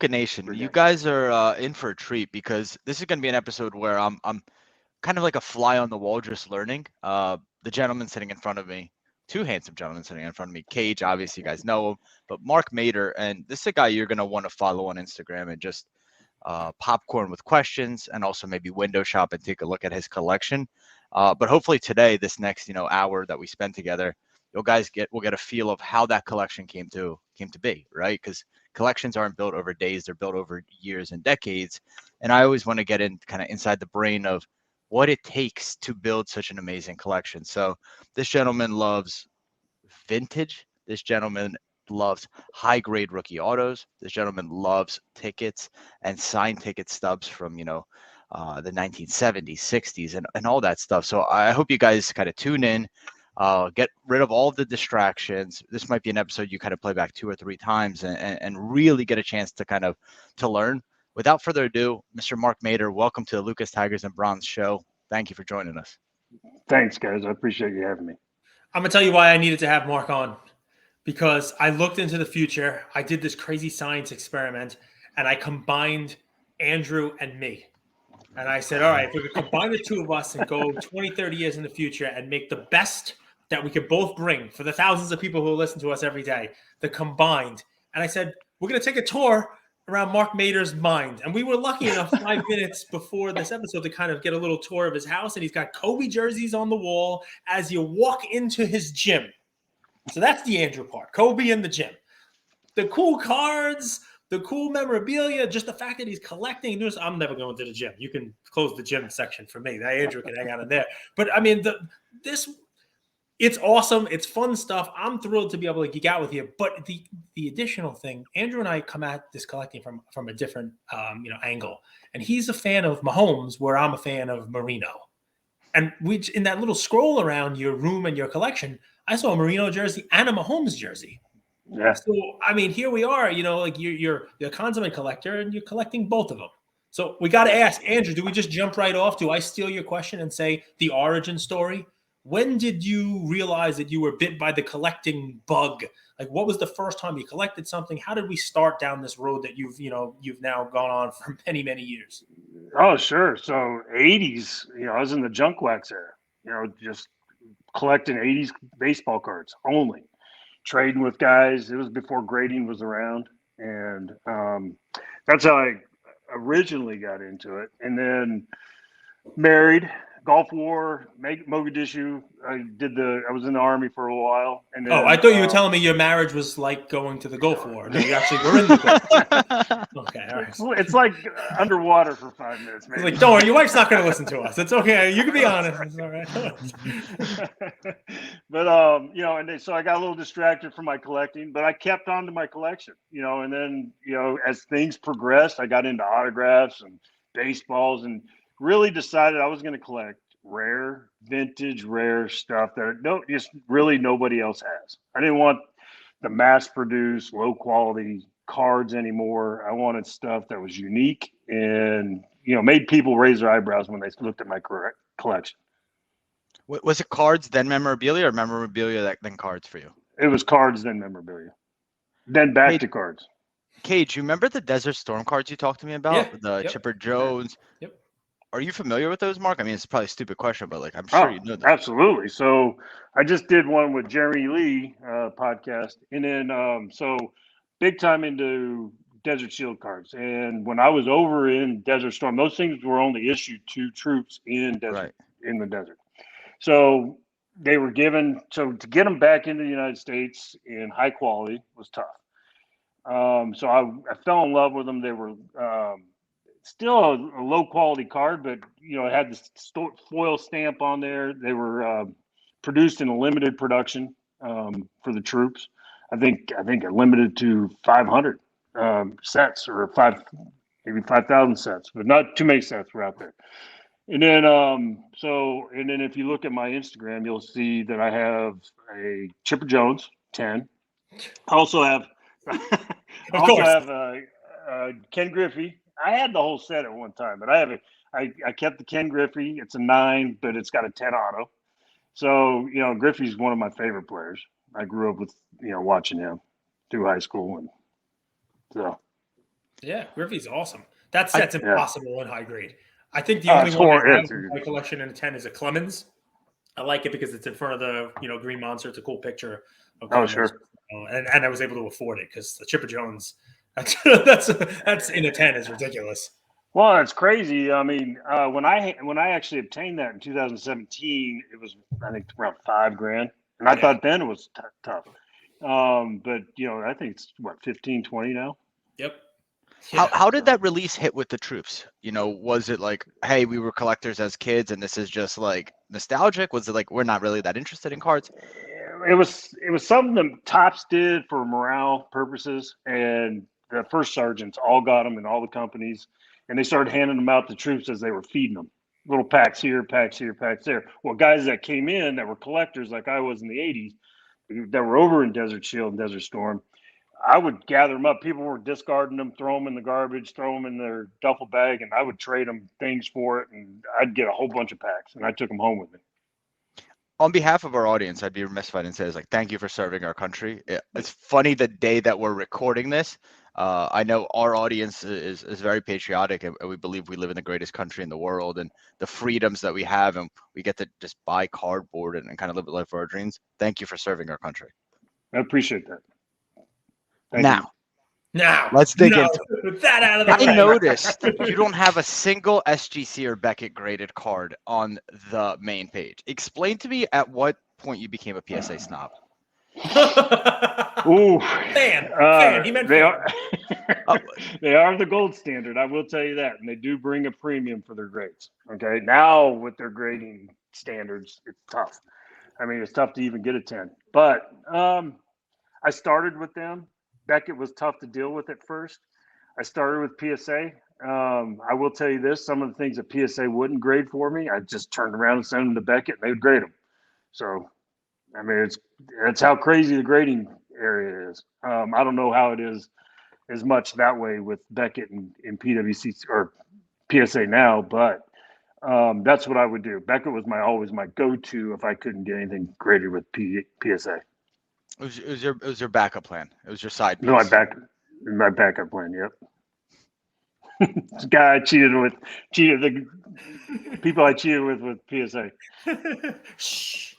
Luka Nation, you guys are in for a treat because this is going to be an episode where I'm kind of like a fly on the wall, just learning. The gentleman sitting in front of me, two handsome gentlemen sitting in front of me. Cage, obviously, you guys know him, but Mark Mader, and this is a guy you're going to want to follow on Instagram and just popcorn with questions, and also maybe window shop and take a look at his collection. But hopefully today, this next hour that we spend together, you guys will get a feel of how that collection came to be, right? Because collections aren't built over days; they're built over years and decades. And I always want to get in kind of inside the brain of what it takes to build such an amazing collection. So this gentleman loves vintage. This gentleman loves high grade rookie autos. This gentleman loves tickets and signed ticket stubs from, the 1970s, 60s, and all that stuff. So I hope you guys kind of tune in, get rid of all of the distractions. This might be an episode you kind of play back 2 or 3 times and really get a chance to kind of to learn. Without further ado, Mr. Mark Mader, welcome to the Lucas Tigers and Bronze Show. Thank you for joining us. Thanks, guys. I appreciate you having me. I'm gonna tell you why I needed to have Mark on, because I looked into the future. I did this crazy science experiment, and I combined Andrew and me. And I said, all right, if we could combine the two of us and go 20, 30 years in the future and make the best that we could both bring for the thousands of people who listen to us every day, the combined. And I said, we're going to take a tour around Mark Mader's mind. And we were lucky enough 5 minutes before this episode to kind of get a little tour of his house. And he's got Kobe jerseys on the wall as you walk into his gym. So that's the Andrew part, Kobe in the gym. The cool cards, the cool memorabilia, just the fact that he's collecting. I'm never going to the gym. You can close the gym section for me. That Andrew can hang out in there. But I mean, it's awesome. It's fun stuff. I'm thrilled to be able to geek out with you. But the additional thing, Andrew and I come at this collecting from a different angle. And he's a fan of Mahomes, where I'm a fan of Marino. And in that little scroll around your room and your collection, I saw a Marino jersey and a Mahomes jersey. Yeah. So, I mean, here we are, like you're a consummate collector and you're collecting both of them. So we got to ask, Andrew, do we just jump right off? Do I steal your question and say the origin story? When did you realize that you were bit by the collecting bug? Like, what was the first time you collected something? How did we start down this road that you've now gone on for many, many years? Oh, sure. So 80s, I was in the junk wax era, just collecting 80s baseball cards only. Trading with guys. It was before grading was around, and that's how I originally got into it. And then married, Gulf War, Mogadishu. I was in the Army for a while. And then, I thought you were telling me your marriage was like going to the Gulf War. No, you actually were in the Gulf War. Okay, all right. It's like underwater for 5 minutes, maybe. Like, don't worry, your wife's not going to listen to us. It's okay. You can be honest. It's all right. But so I got a little distracted from my collecting, but I kept on to my collection, and then, as things progressed, I got into autographs and baseballs and really decided I was going to collect vintage rare stuff that just really nobody else has. I didn't want the mass produced low quality cards anymore. I wanted stuff that was unique and, made people raise their eyebrows when they looked at my collection. Was it cards, then memorabilia, or memorabilia, then cards for you? It was cards, then memorabilia. Then back to cards. Cage, you remember the Desert Storm cards you talked to me about? Yeah. The Chipper Jones? Yep. Are you familiar with those, Mark? I mean, it's probably a stupid question, but I'm sure you know them. Absolutely. So I just did one with Jeremy Lee podcast. And then, so big time into Desert Shield cards. And when I was over in Desert Storm, those things were only issued to troops in the desert. So they were given, so to get them back into the United States in high quality was tough. So I fell in love with them. They were still a low quality card, but it had the foil stamp on there. They were produced in a limited production for the troops. I think it limited to 500 sets or maybe 5,000 sets, but not too many sets were out there. And then, if you look at my Instagram, you'll see that I have a Chipper Jones 10. I also have, Ken Griffey. I had the whole set at one time, but I kept the Ken Griffey. It's a 9, but it's got a 10 auto. So, Griffey's one of my favorite players. I grew up with, watching him through high school, and so. Yeah, Griffey's awesome. That I- set's impossible in high grade. I think the Oh, only it's one I horrible. have in my collection in a 10 is a Clemens. I like it because it's in front of the Green Monster. It's a cool picture of Oh, Clemens. sure. And I was able to afford it because the Chipper Jones that's in a 10 is ridiculous. Well, it's crazy. I mean, when I actually obtained that in 2017, it was I think around $5,000, and I thought then it was tough. But I think it's what 15, 20 now. Yep. How did that release hit with the troops? Was it like, hey, we were collectors as kids and this is just like nostalgic? Was it like we're not really that interested in cards? It was something that Tops did for morale purposes, and the first sergeants all got them in all the companies, and they started handing them out to troops as they were feeding them. Little packs here, packs here, packs there. Well, guys that came in that were collectors like I was in the 80s that were over in Desert Shield and Desert Storm, I would gather them up. People were discarding them, throw them in the garbage, throw them in their duffel bag, and I would trade them things for it, and I'd get a whole bunch of packs, and I took them home with me. On behalf of our audience, I'd be remiss if I didn't say like, thank you for serving our country. It's funny the day that we're recording this. I know our audience is very patriotic, and we believe we live in the greatest country in the world, and the freedoms that we have, and we get to just buy cardboard and kind of live a life for our dreams. Thank you for serving our country. I appreciate that. Thank Now, you. Now, let's dig into it. with that out of the I way. noticed you don't have a single SGC or Beckett graded card on the main page. Explain to me at what point you became a PSA snob. Ooh, fan. He meant they fan. are they are the gold standard. I will tell you that, and they do bring a premium for their grades. Okay, now with their grading standards, it's tough. I mean, it's tough to even get a 10. But I started with them. Beckett was tough to deal with at first. I started with PSA. I will tell you this: some of the things that PSA wouldn't grade for me, I just turned around and sent them to Beckett, and they would grade them. So, I mean, it's how crazy the grading area is. I don't know how it is as much that way with Beckett and PWC or PSA now, but that's what I would do. Beckett was always my go-to if I couldn't get anything graded with PSA. It was your backup plan. It was your side piece. No, my backup plan. Yep. This guy I cheated the people I cheated with PSA. Shh.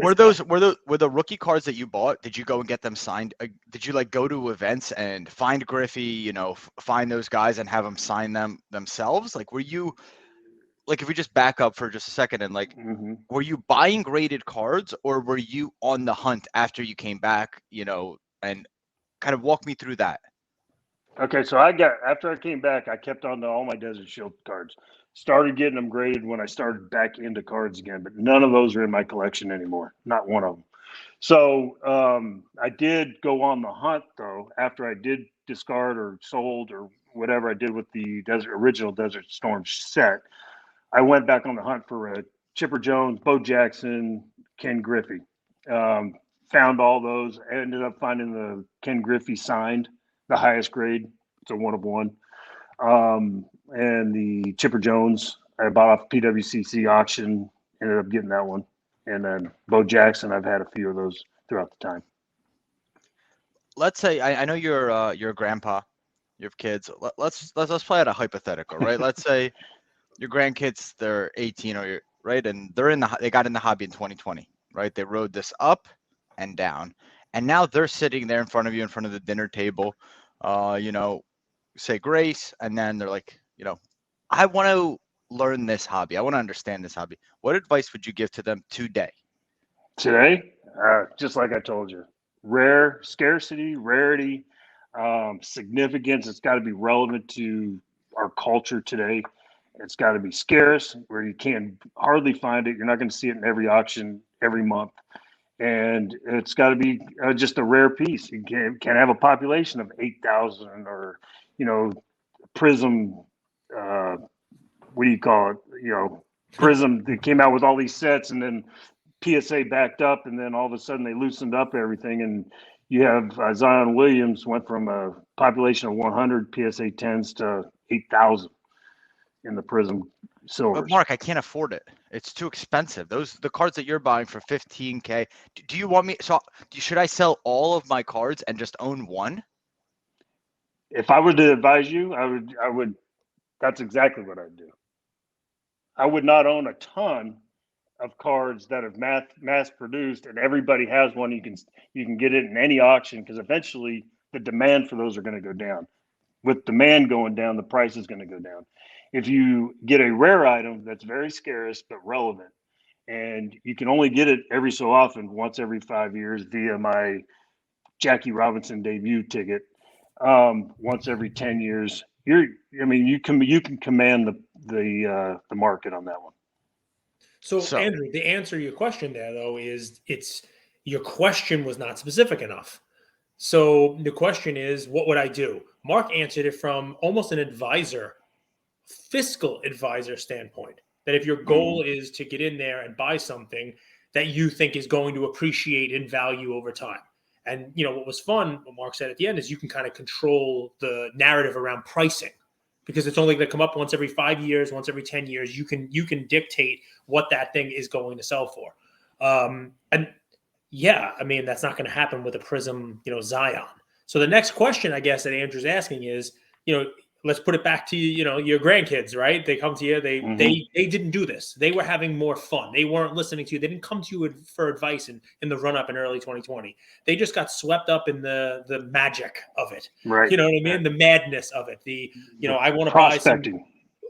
Were the rookie cards that you bought? Did you go and get them signed? Did you like go to events and find Griffey? Find those guys and have them sign them themselves? Like, were you like, if we just back up for just a second and like, were you buying graded cards or were you on the hunt after you came back? And kind of walk me through that. Okay, so after I came back, I kept on to all my Desert Shield cards. Started getting them graded when I started back into cards again, but none of those are in my collection anymore. Not one of them. So I did go on the hunt though. After I did discard or sold or whatever I did with the original Desert Storm set, I went back on the hunt for Chipper Jones, Bo Jackson, Ken Griffey. Found all those. I ended up finding the Ken Griffey signed, the highest grade. It's a 1 of 1. And the Chipper Jones, I bought off PWCC auction. Ended up getting that one. And then Bo Jackson, I've had a few of those throughout the time. Let's say I know you're a grandpa, you have kids. Let's play out a hypothetical, right? Let's say your grandkids, they're 18 right, and they got in the hobby in 2020, right? They rode this up and down, and now they're sitting there in front of you, in front of the dinner table, say grace, and then they're like, I want to learn this hobby. I want to understand this hobby. What advice would you give to them today? Today, just like I told you, scarcity, rarity, significance. It's got to be relevant to our culture today. It's got to be scarce, where you can hardly find it. You're not going to see it in every auction every month. And it's got to be just a rare piece. You can't have a population of 8,000 or, Prism, what do you call it? Prism that came out with all these sets, and then PSA backed up, and then all of a sudden they loosened up everything. And you have Zion Williams went from a population of 100 PSA 10s to 8,000 in the Prism silvers. But Mark, I can't afford it. It's too expensive. The cards that you're buying for $15K. Do you want me? So should I sell all of my cards and just own one? If I were to advise you, I would. That's exactly what I'd do. I would not own a ton of cards that have mass produced, and everybody has one. You can get it in any auction because eventually the demand for those are going to go down. With demand going down, the price is going to go down. If you get a rare item that's very scarce but relevant, and you can only get it every so often, once every 5 years via my Jackie Robinson debut ticket, once every 10 years, you can command the market on that one. So, Andrew, the answer to your question there, though, is your question was not specific enough. So the question is, what would I do? Mark answered it from almost an fiscal advisor standpoint. That if your goal is to get in there and buy something that you think is going to appreciate in value over time. And, what was fun, what Mark said at the end, is you can kind of control the narrative around pricing because it's only going to come up once every 5 years, once every 10 years. You can dictate what that thing is going to sell for. And yeah, that's not going to happen with a Prism, Zion. So the next question, I guess, that Andrew's asking is, let's put it back to your grandkids, right? They come to you, they didn't do this. They were having more fun. They weren't listening to you. They didn't come to you for advice in the run up in early 2020. They just got swept up in the magic of it. Right. You know what I mean? The madness of it. I want to buy some.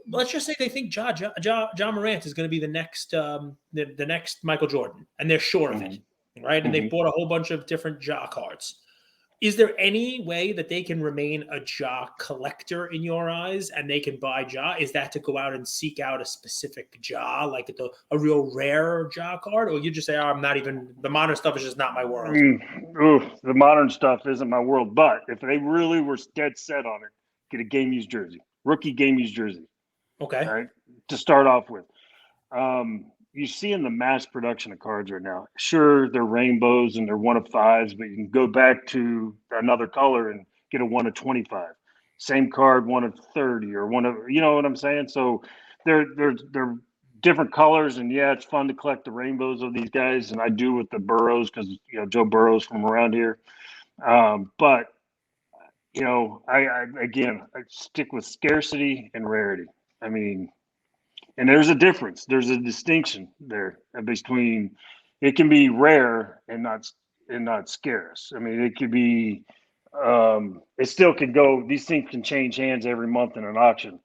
Let's just say they think Ja Morant is going to be the next the next Michael Jordan, and they're sure of it, right? And they bought a whole bunch of different Ja cards. Is there any way that they can remain a Ja collector in your eyes and they can buy Ja? Is that to go out and seek out a specific Ja, like a real rare Ja card? Or you just say, I'm not even, the modern stuff is just not my world? The modern stuff isn't my world. But if they really were dead set on it, get a game used jersey, rookie game used jersey. Okay. All right. To start off with. You see in the mass production of cards right now, sure, they're rainbows and they're 1 of 5s, but you can go back to another color and get a 1 of 25. Same card, 1 of 30 or 1 of, you know what I'm saying? So they're different colors, and yeah, it's fun to collect the rainbows of these guys, and I do with the Burrows because Joe Burrow's from around here. But I stick with scarcity and rarity. And there's a difference. There's a distinction there between it can be rare and not scarce. It could be. It still could go. These things can change hands every month in an auction.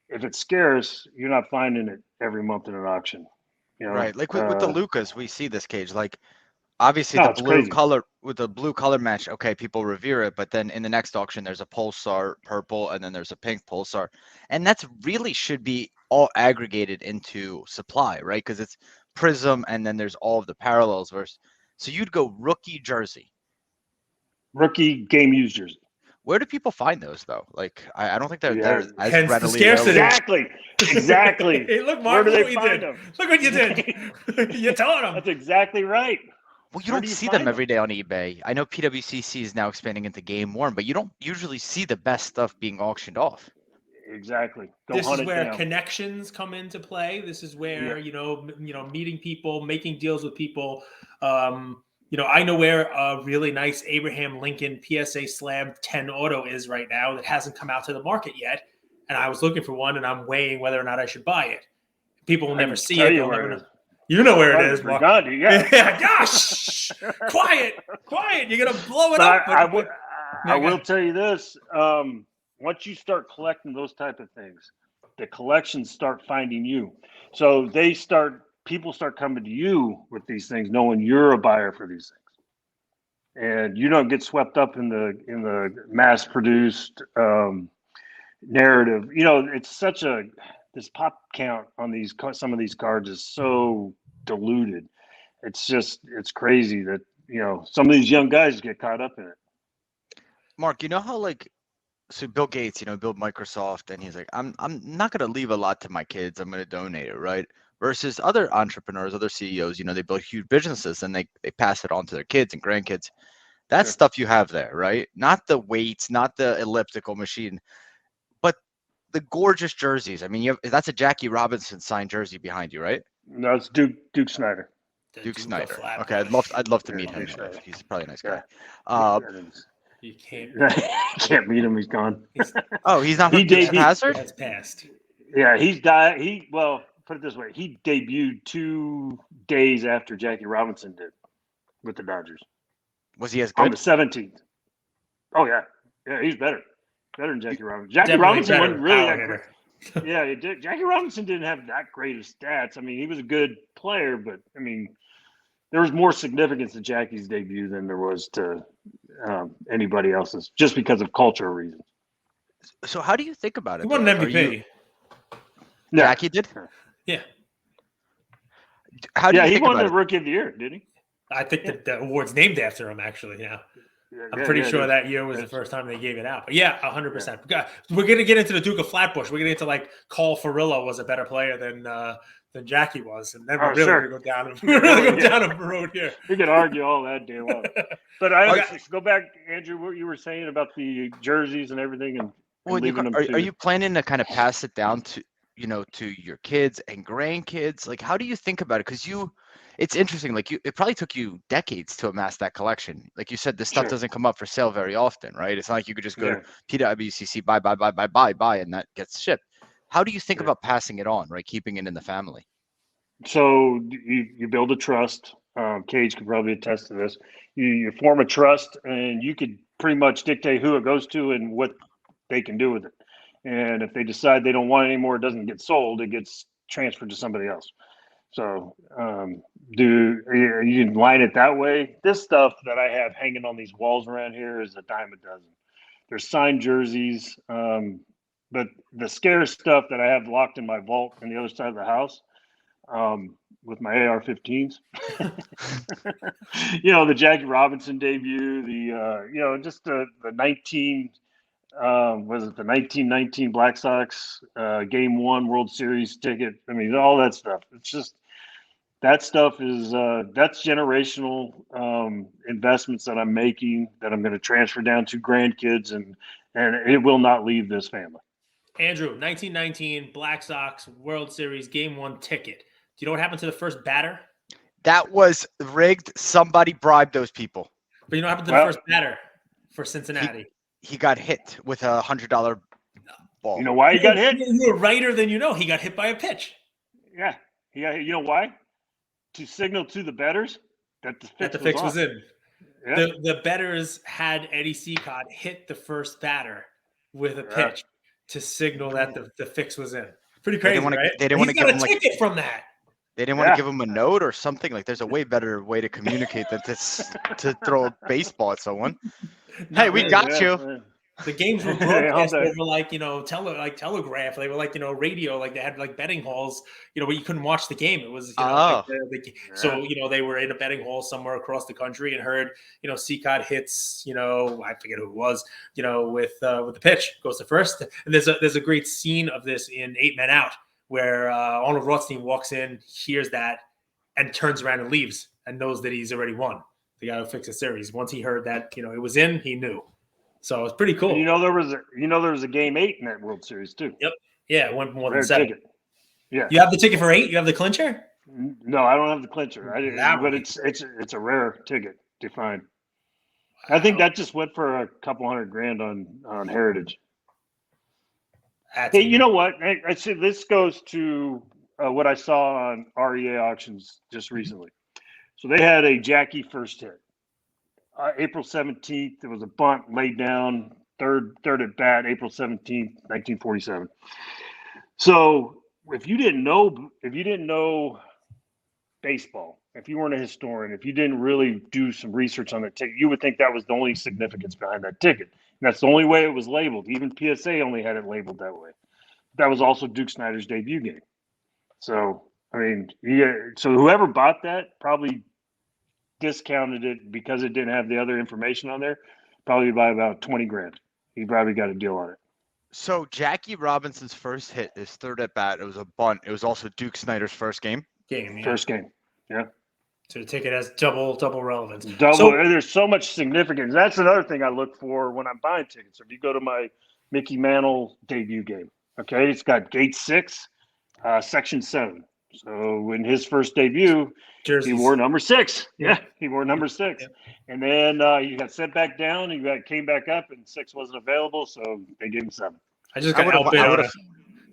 If it's scarce, you're not finding it every month in an auction. Right, like with the Lukas, we see this cage. Like obviously the blue color with the blue color match. Okay, people revere it, but then in the next auction, there's a Pulsar purple, and then there's a pink Pulsar, and that's really should be all aggregated into supply, right? Because it's Prism, and then there's all of the parallels. So you'd go rookie jersey, rookie game used jersey. Where do people find those though? Like I don't think they're as readily the scarcity. Exactly. Hey, look, Mark, where do look they what find you them? did. Look what you did. You're telling them. That's exactly right. Well, you don't see them every day on eBay. I know PWCC is now expanding into game worn, but you don't usually see the best stuff being auctioned off. Exactly. This is where connections come into play. This is where meeting people, making deals with people. I know where a really nice Abraham Lincoln PSA Slam 10 auto is right now that hasn't come out to the market yet, and I was looking for one, and I'm weighing whether or not I should buy it. People will never see it. You know where it is, Mark. Yeah. Gosh, quiet. You're gonna blow it up. I will tell you this. Once you start collecting those type of things, the collections start finding you. So people start coming to you with these things, knowing you're a buyer for these things, and you don't get swept up in the mass produced narrative. It's such this pop count on some of these cards is so diluted. It's crazy that some of these young guys get caught up in it. Mark, you know how so Bill Gates, built Microsoft, and he's like, I'm not going to leave a lot to my kids. I'm going to donate it, right? Versus other entrepreneurs, other CEOs, they build huge businesses and they pass it on to their kids and grandkids. That's stuff you have there, right? Not the weights, not the elliptical machine, but the gorgeous jerseys. That's a Jackie Robinson signed jersey behind you, right? No, it's Duke Snyder. Duke Snyder. Okay, I'd love to meet him. He's probably a nice guy. You can't. Can't beat him. He's gone. Oh, he's not He Dukes of debuted- Hazzard? That's passed. Yeah, he's died. Well, put it this way: he debuted 2 days after Jackie Robinson did with the Dodgers Was he as on good? the 17th. Oh yeah, he's better than Jackie Robinson. Jackie Definitely Robinson better wasn't really power that great. hitter. Yeah, Jackie Robinson didn't have that great of stats. I mean, he was a good player, but I mean, there was more significance to Jackie's debut than there was to anybody else's, just because of cultural reasons. So how do you think about it? He won though? an Like, are you- MVP. Yeah. Jackie did? Yeah. How do Yeah, you he think won about the it? Rookie of the Year, didn't he? I think that the award's named after him, actually. Yeah. I'm Yeah, pretty yeah, sure it is. that year was the first time they gave it out. But yeah, 100%. We're going to get into the Duke of Flatbush. We're going to get into like Cole Ferrillo was a better player than Jackie was. And then we're really sure. going to go down down a road here. We could argue all that day long. But I Okay. honestly, go back, Andrew, what you were saying about the jerseys and everything, and Well, leaving them are you planning to kind of pass it down to to your kids and grandkids? Like, how do you think about it? Because it's interesting. Like, it probably took you decades to amass that collection. Like you said, this stuff Sure. doesn't come up for sale very often, right? It's not like you could just go Yeah. to PWCC, buy, and that gets shipped. How do you think Yeah. about passing it on, right? Keeping it in the family. So you build a trust. Cage could probably attest to this. You form a trust, and you could pretty much dictate who it goes to and what they can do with it. And if they decide they don't want it anymore, it doesn't get sold. It gets transferred to somebody else. So you can line it that way. This stuff that I have hanging on these walls around here is a dime a dozen. There's signed jerseys, but the scare stuff that I have locked in my vault on the other side of the house, with my AR-15s, the Jackie Robinson debut, just the 1919 Black Sox Game 1 World Series ticket. I mean, all that stuff. It's just that stuff is that's generational investments that I'm making that I'm going to transfer down to grandkids, and it will not leave this family. Andrew, 1919 Black Sox World Series Game 1 ticket. Do you know what happened to the first batter? That was rigged. Somebody bribed those people. But you know what happened to the first batter for Cincinnati? He got hit with a $100 ball. You know why he got hit? You're righter than you know. He got hit by a pitch. Yeah. You know why? To signal to the bettors that the fix was in. Yeah. The bettors had Eddie Seacott hit the first batter with a pitch to signal that the fix was in. Pretty crazy, right? They didn't want to give him a ticket from that. They didn't want to give him a note or something. Like, there's a way better way to communicate than to throw a baseball at someone. Hey, we got you. The games were broadcast over telegraph. They were like radio. Like they had like betting halls. Where you couldn't watch the game. It was so they were in a betting hall somewhere across the country and heard Seacott hits. I forget who it was. With the pitch goes to first. And there's a great scene of this in 8 Men Out where Arnold Rothstein walks in, hears that, and turns around and leaves and knows that he's already won. The guy who fixed the series. Once he heard that it was in, he knew. So it's pretty cool. And there was a game 8 in that World Series too. Yep. Yeah, it went more than Rare 7. ticket. Yeah. You have the ticket for 8? You have the clincher? No, I don't have the clincher. I didn't, but it's a rare ticket to find. I think that just went for a couple $100,000 on Heritage. Hey, you know what? I see this goes to what I saw on REA auctions just recently. So they had a Jackie first hit. April 17th, there was a bunt laid down, third at bat, April 17th, 1947. So if you didn't know baseball, if you weren't a historian, if you didn't really do some research on that ticket, you would think that was the only significance behind that ticket. And that's the only way it was labeled. Even PSA only had it labeled that way. That was also Duke Snider's debut game. So, I mean, so whoever bought that probably discounted it because it didn't have the other information on there, probably by about $20,000. He probably got a deal on it. So Jackie Robinson's first hit, his third at bat, it was a bunt. It was also Duke Snider's first game. First game. Yeah. So the ticket has double relevance. There's so much significance. That's another thing I look for when I'm buying tickets. If you go to my Mickey Mantle debut game, okay, it's got gate 6, section 7. So in his first debut, Jerseys. he wore number 6. Yeah. He wore number 6. Yeah. And then he got sent back down. Came back up, and 6 wasn't available, so they gave him 7. I just I got would've- outbid I on would've-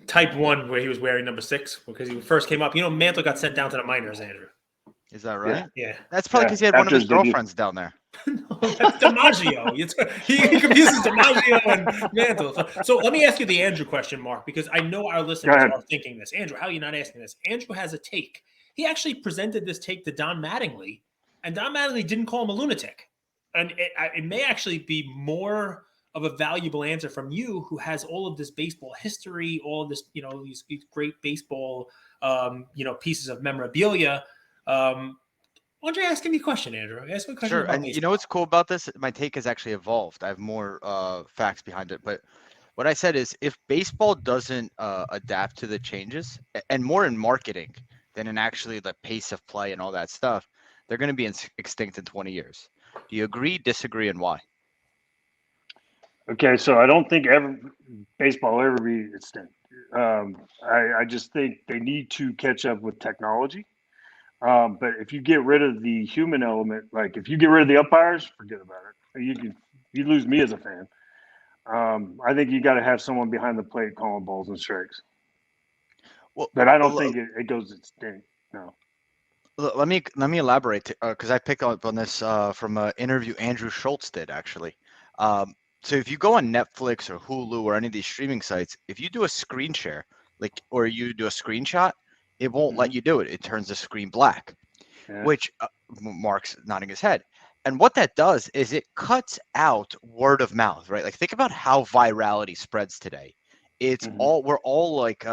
a type 1 where he was wearing number 6 because he first came up. Mantle got sent down to the minors, Andrew. Is that right? Yeah. That's probably because he had one of after his his debut. girlfriends down there. No, that's DiMaggio. He confuses DiMaggio and Mantle. So let me ask you the Andrew question, Mark, because I know our listeners ahead. are thinking this. Andrew, how are you not asking this? Andrew has a take. He actually presented this take to Don Mattingly, and Don Mattingly didn't call him a lunatic. And it may actually be more of a valuable answer from you, who has all of this baseball history, all of this, these great baseball, pieces of memorabilia. Why don't you ask me a question, Andrew? Ask me a question. Sure. About And baseball. you know what's cool about this? My take has actually evolved. I have more facts behind it. But what I said is, if baseball doesn't adapt to the changes, and more in marketing than in actually the pace of play and all that stuff, they're going to be extinct in 20 years. Do you agree, disagree, and why? Okay, so I don't think baseball will ever be extinct. I just think they need to catch up with technology. But if you get rid of the human element, like if you get rid of the umpires, forget about it. You lose me as a fan. I think you got to have someone behind the plate calling balls and strikes. Well, But I don't think it goes extinct. No. let me elaborate, because I picked up on this from an interview Andrew Schultz did, actually. So if you go on Netflix or Hulu or any of these streaming sites, if you do a screen share, or you do a screenshot, it won't let you do it. It turns the screen black, which Mark's nodding his head. And what that does is it cuts out word of mouth, right? Like, think about how virality spreads today. It's we're all like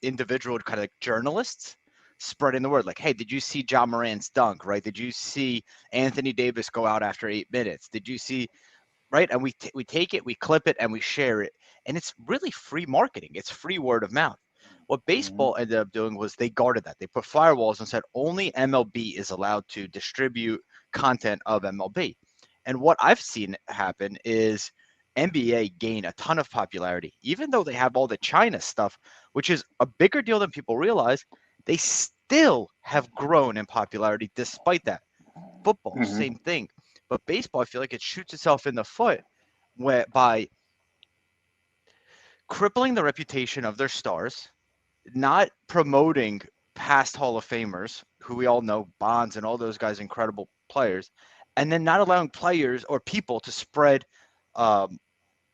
individual kind of like journalists spreading the word. Like, hey, did you see John Morant's dunk, right? Did you see Anthony Davis go out after 8 minutes? Did you see, right? And we take it, we clip it, and we share it. And it's really free marketing. It's free word of mouth. What baseball ended up doing was they guarded that. They put firewalls and said only MLB is allowed to distribute content of MLB. And what I've seen happen is NBA gain a ton of popularity, even though they have all the China stuff, which is a bigger deal than people realize. They still have grown in popularity despite that. Football, same thing. But baseball, I feel like it shoots itself in the foot by crippling the reputation of their stars, not promoting past Hall of Famers, who we all know, Bonds and all those guys, incredible players, and then not allowing players or people to spread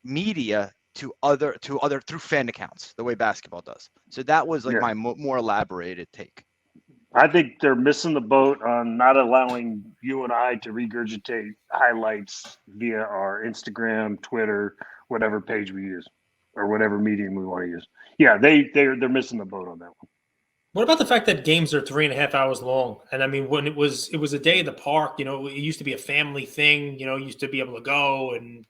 media to other through fan accounts, the way basketball does. So that was like my more elaborated take. I think they're missing the boat on not allowing you and I to regurgitate highlights via our Instagram, Twitter, whatever page we use, or whatever medium we want to use. Yeah, they're missing the boat on that one. What about the fact that games are 3.5 hours long? And I mean, when it was a day at the park, it used to be a family thing, you used to be able to go and,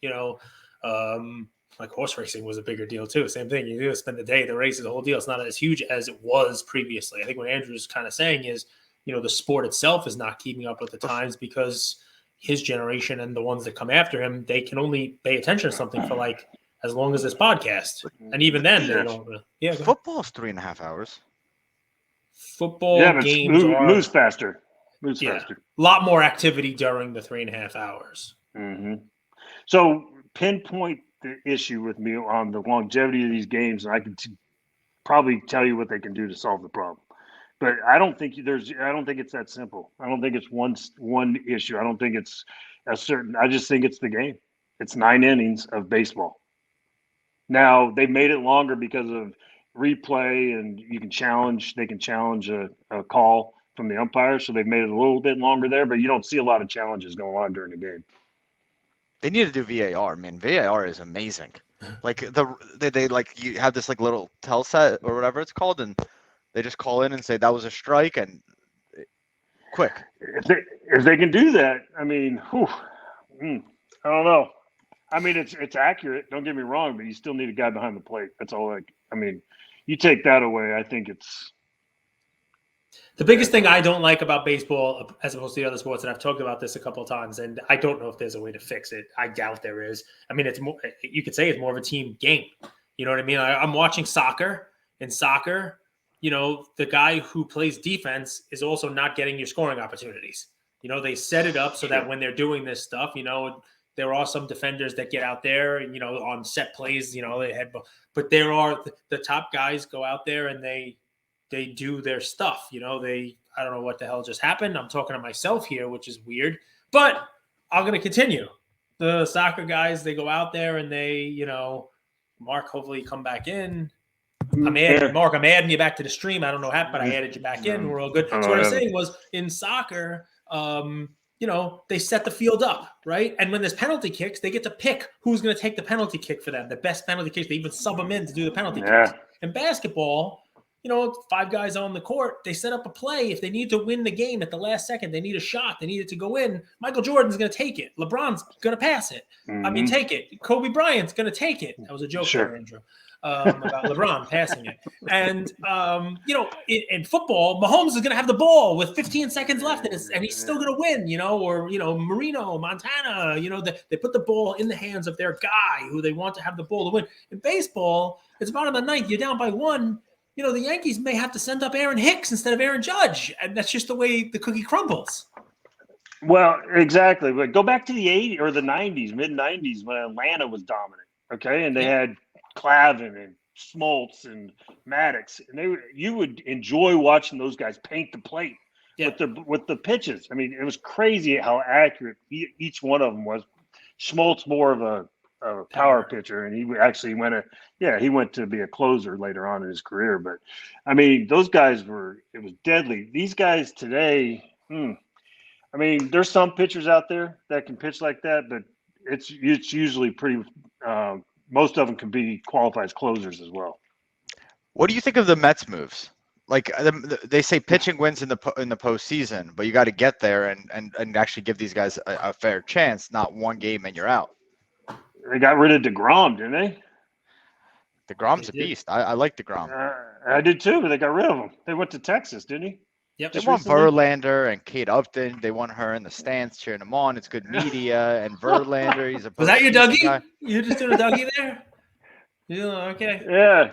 like horse racing was a bigger deal too. Same thing. You spend the day at the races, the whole deal. It's not as huge as it was previously. I think what Andrew's kind of saying is, the sport itself is not keeping up with the times because his generation and the ones that come after him, they can only pay attention to something for like as long as this podcast. And even then, they don't. Yeah. Football's 3.5 hours. Football games moves faster. Faster. A lot more activity during the 3.5 hours. So pinpoint the issue with me on the longevity of these games, and I can probably tell you what they can do to solve the problem. But I don't think it's that simple. I don't think it's one issue. I don't think it's I just think it's the game. It's 9 innings of baseball. Now they made it longer because of replay, and they can challenge a call from the umpire. So they've made it a little bit longer there, but you don't see a lot of challenges going on during the game. They need to do VAR. Man, VAR is amazing. Like they like you have this like little tell set or whatever it's called, and they just call in and say that was a strike and quick. If they can do that, I mean, I don't know. I mean, it's accurate. Don't get me wrong, but you still need a guy behind the plate. That's all. You take that away, I think it's. The biggest thing I don't like about baseball, as opposed to the other sports, and I've talked about this a couple of times, and I don't know if there's a way to fix it. I doubt there is. I mean, it's more. You could say it's more of a team game. You know what I mean? I'm watching soccer. In soccer, the guy who plays defense is also not getting your scoring opportunities. They set it up so that when they're doing this stuff, there are some defenders that get out there and, on set plays, they head, but there are the top guys go out there and they do their stuff. I don't know what the hell just happened. I'm talking to myself here, which is weird, but I'm going to continue. The soccer guys, they go out there and they, Mark, hopefully come back in. Mark, I'm adding you back to the stream. I don't know how, but I added you back in. We're all good. So what I'm saying was in soccer, they set the field up, right? And when there's penalty kicks, they get to pick who's going to take the penalty kick for them. The best penalty kicks, they even sub them in to do the penalty kicks. In basketball, 5 guys on the court, they set up a play. If they need to win the game at the last second, they need a shot, they need it to go in. Michael Jordan's going to take it. LeBron's going to pass it. Take it. Kobe Bryant's going to take it. That was a joke there, Andrew. About LeBron passing it. And, in football, Mahomes is going to have the ball with 15 seconds left and he's still going to win, or, Marino, Montana, they put the ball in the hands of their guy who they want to have the ball to win. In baseball, it's bottom of the ninth. You're down by 1. The Yankees may have to send up Aaron Hicks instead of Aaron Judge. And that's just the way the cookie crumbles. Well, exactly. But go back to the 80s or the 90s, mid-90s when Atlanta was dominant, okay? And they had Clavin and Smoltz and Maddox, and you would enjoy watching those guys paint the plate with the pitches. I mean, it was crazy how accurate each one of them was. Schmaltz more of a power pitcher, and he actually went to be a closer later on in his career. But I mean, those guys it was deadly. These guys today, I mean, there's some pitchers out there that can pitch like that, but it's usually pretty. Most of them can be qualified as closers as well. What do you think of the Mets moves? Like they say pitching wins in the postseason, but you got to get there and actually give these guys a fair chance, not one game and you're out. They got rid of DeGrom, didn't they? DeGrom's a beast. I like DeGrom. I did too, but they got rid of him. They went to Texas, didn't he? Yep. They won Verlander and Kate Upton. They won her in the stands cheering them on. It's good media. And Verlander, he's a was that your Dougie? guy. You just doing a Dougie there? Okay. Yeah.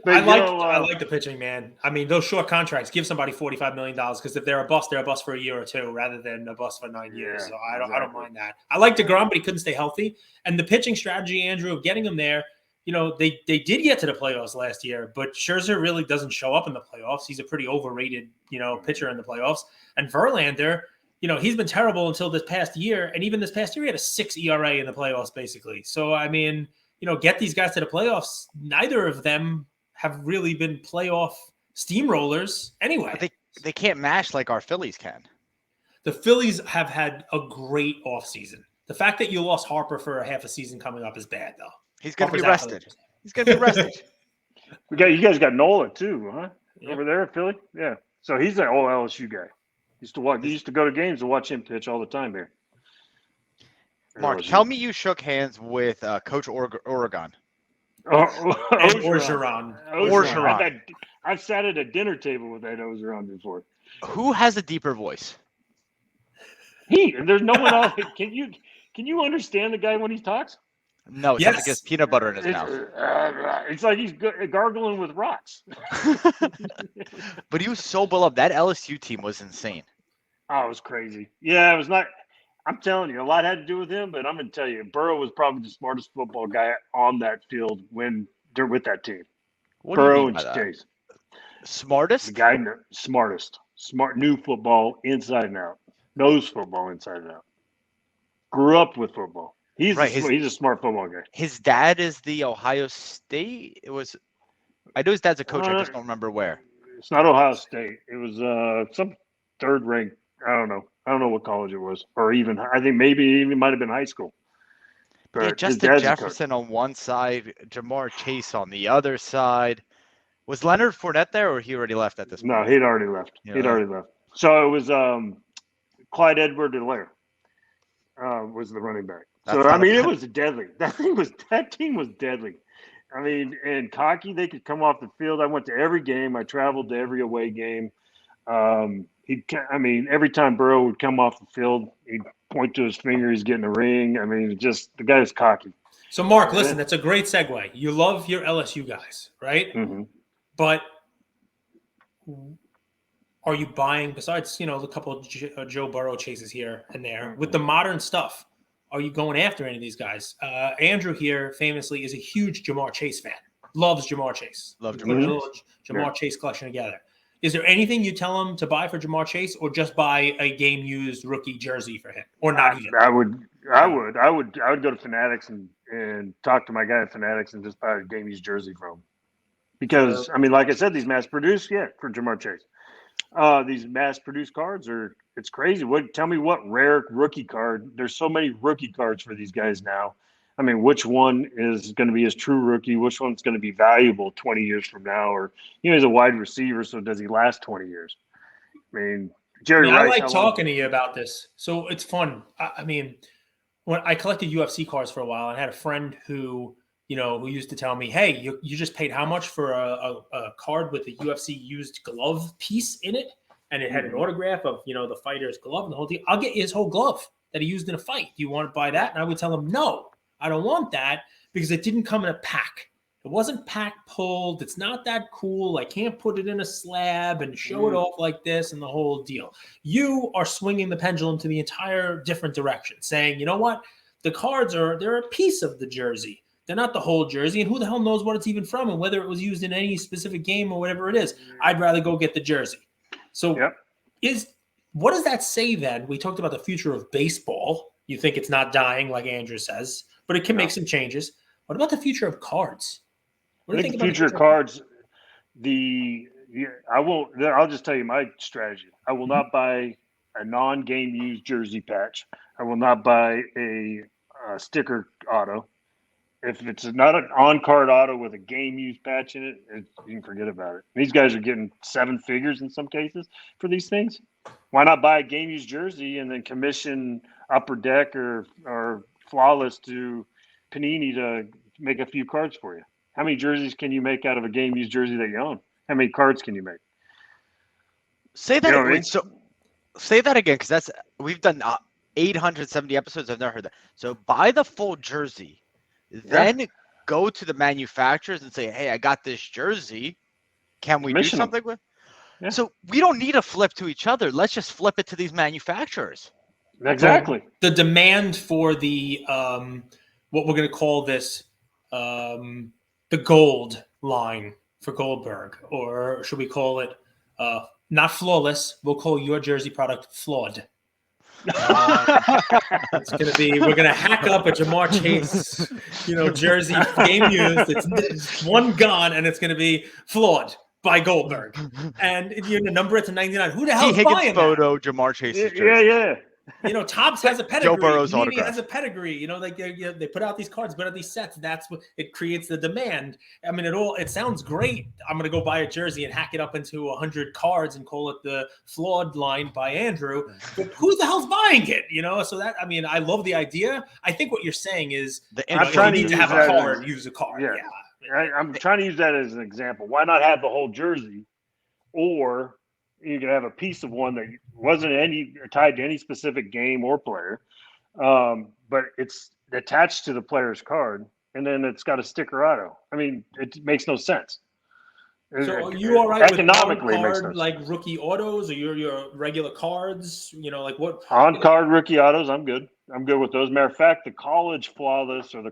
But I like the pitching, man. I mean, those short contracts, give somebody $45 million because if they're a bust for a year or two rather than a bust for 9 years. So I don't mind that. I like DeGrom, but he couldn't stay healthy. And the pitching strategy, Andrew, of getting him there, they did get to the playoffs last year, but Scherzer really doesn't show up in the playoffs. He's a pretty overrated, pitcher in the playoffs. And Verlander, he's been terrible until this past year. And even this past year, he had a 6 ERA in the playoffs, basically. So, I mean, get these guys to the playoffs. Neither of them have really been playoff steamrollers anyway. But they can't mash like our Phillies can. The Phillies have had a great offseason. The fact that you lost Harper for a half a season coming up is bad, though. He's going to be rested. You guys got Nola too, huh? Yep. Over there at Philly? Yeah. So he's an old LSU guy. He used to go to games and watch him pitch all the time there. Mark, tell me you shook hands with Coach Oregon. Orgeron. I've sat at a dinner table with Ed Orgeron before. Who has a deeper voice? There's no one else. Can you understand the guy when he talks? No, it's like he has peanut butter in his mouth. It's like he's gargling with rocks. But he was so beloved. That LSU team was insane. Oh, it was crazy. Yeah, it was not. I'm telling you, a lot had to do with him, but I'm going to tell you, Burrow was probably the smartest football guy on that field when they're with that team. Burrow and Chase. Smartest? The guy, smartest. Smart, knew football inside and out. Knows football inside and out. Grew up with football. He's a smart football guy. His dad is the Ohio State. I know his dad's a coach. I just don't remember where. It's not Ohio State. It was some third ranked. I don't know what college it was, or even I think maybe even might have been high school. But Justin Jefferson on one side, Jamar Chase on the other side. Was Leonard Fournette there, or he already left at this point? No, he'd already left. He'd already left. So it was Clyde Edward-Helaire was the running back. So I mean, it was deadly. That team was deadly. I mean, and cocky, they could come off the field. I went to every game. I traveled to every away game. Every time Burrow would come off the field, he'd point to his finger. He's getting a ring. I mean, the guy is cocky. So, Mark, listen, that's a great segue. You love your LSU guys, right? Mm-hmm. But are you buying, besides, a couple of Joe Burrow chases here and there, with the modern stuff? Are you going after any of these guys? Andrew here famously is a huge Jamar Chase fan. Loves Jamar Chase. Love Put Jamar a Chase. little Jamar Chase collection together. Is there anything you tell him to buy for Jamar Chase, or just buy a game-used rookie jersey for him, or not even? I would go to Fanatics and talk to my guy at Fanatics and just buy a game-used jersey from him. Because, like I said, these mass-produced, for Jamar Chase. These mass-produced cards it's crazy. Tell me what rare rookie card. There's so many rookie cards for these guys now. Which one is going to be his true rookie? Which one's going to be valuable 20 years from now? Or, he's a wide receiver, so does he last 20 years? Jerry Rice. I like talking to you about this. So it's fun. When I collected UFC cards for a while, I had a friend who used to tell me, hey, you just paid how much for a card with a UFC used glove piece in it? And it had an autograph of, the fighter's glove and the whole thing. I'll get you his whole glove that he used in a fight. Do you want to buy that? And I would tell him, no, I don't want that, because it didn't come in a pack. It wasn't pack pulled. It's not that cool. I can't put it in a slab and show it off like this and the whole deal. You are swinging the pendulum to the entire different direction, saying, you know what? The cards they're a piece of the jersey. They're not the whole jersey, and who the hell knows what it's even from and whether it was used in any specific game or whatever it is. I'd rather go get the jersey. So what does that say then? We talked about the future of baseball. You think it's not dying, like Andrew says, but it can make some changes. What about the future of cards? What do you think about the future of cards? I'll just tell you my strategy. I will not buy a non-game used jersey patch. I will not buy a sticker auto. If it's not an on-card auto with a game-used patch in it, you can forget about it. These guys are getting 7 figures in some cases for these things. Why not buy a game-used jersey and then commission Upper Deck or Flawless to Panini to make a few cards for you? How many jerseys can you make out of a game-used jersey that you own? How many cards can you make? Say that again. So say that again, because we've done 870 episodes. I've never heard that. So buy the full jersey. Then go to the manufacturers and say, hey, I got this jersey. Can we do something with? Yeah. So we don't need to flip to each other. Let's just flip it to these manufacturers. Exactly. So the demand for the what we're going to call this the gold line for Goldberg, or should we call it not flawless? We'll call your jersey product flawed. It's gonna be. We're gonna hack up a Jamar Chase, jersey game used. It's one gone, and it's gonna be flawed by Goldberg. And the number it to 99. Who the hell's buying photo? that? Jamar Chase's jersey. Yeah. Topps has a pedigree. Joe Burrow's Panini autograph. has a pedigree. They put out these cards, but at these sets, that's what it creates the demand. It sounds great. I'm gonna go buy a jersey and hack it up into 100 cards and call it the flawed line by Andrew. But who the hell's buying it? So that I love the idea. I think what you're saying is you need to have a card, use a card. Yeah. I'm trying to use that as an example. Why not have the whole jersey, or you can have a piece of one that wasn't tied to any specific game or player, but it's attached to the player's card, and then it's got a sticker auto. It makes no sense. So are you all right economically with on-card, like rookie autos, or your regular cards? Like what? On-card rookie autos, I'm good. I'm good with those. Matter of fact, the college flawless or the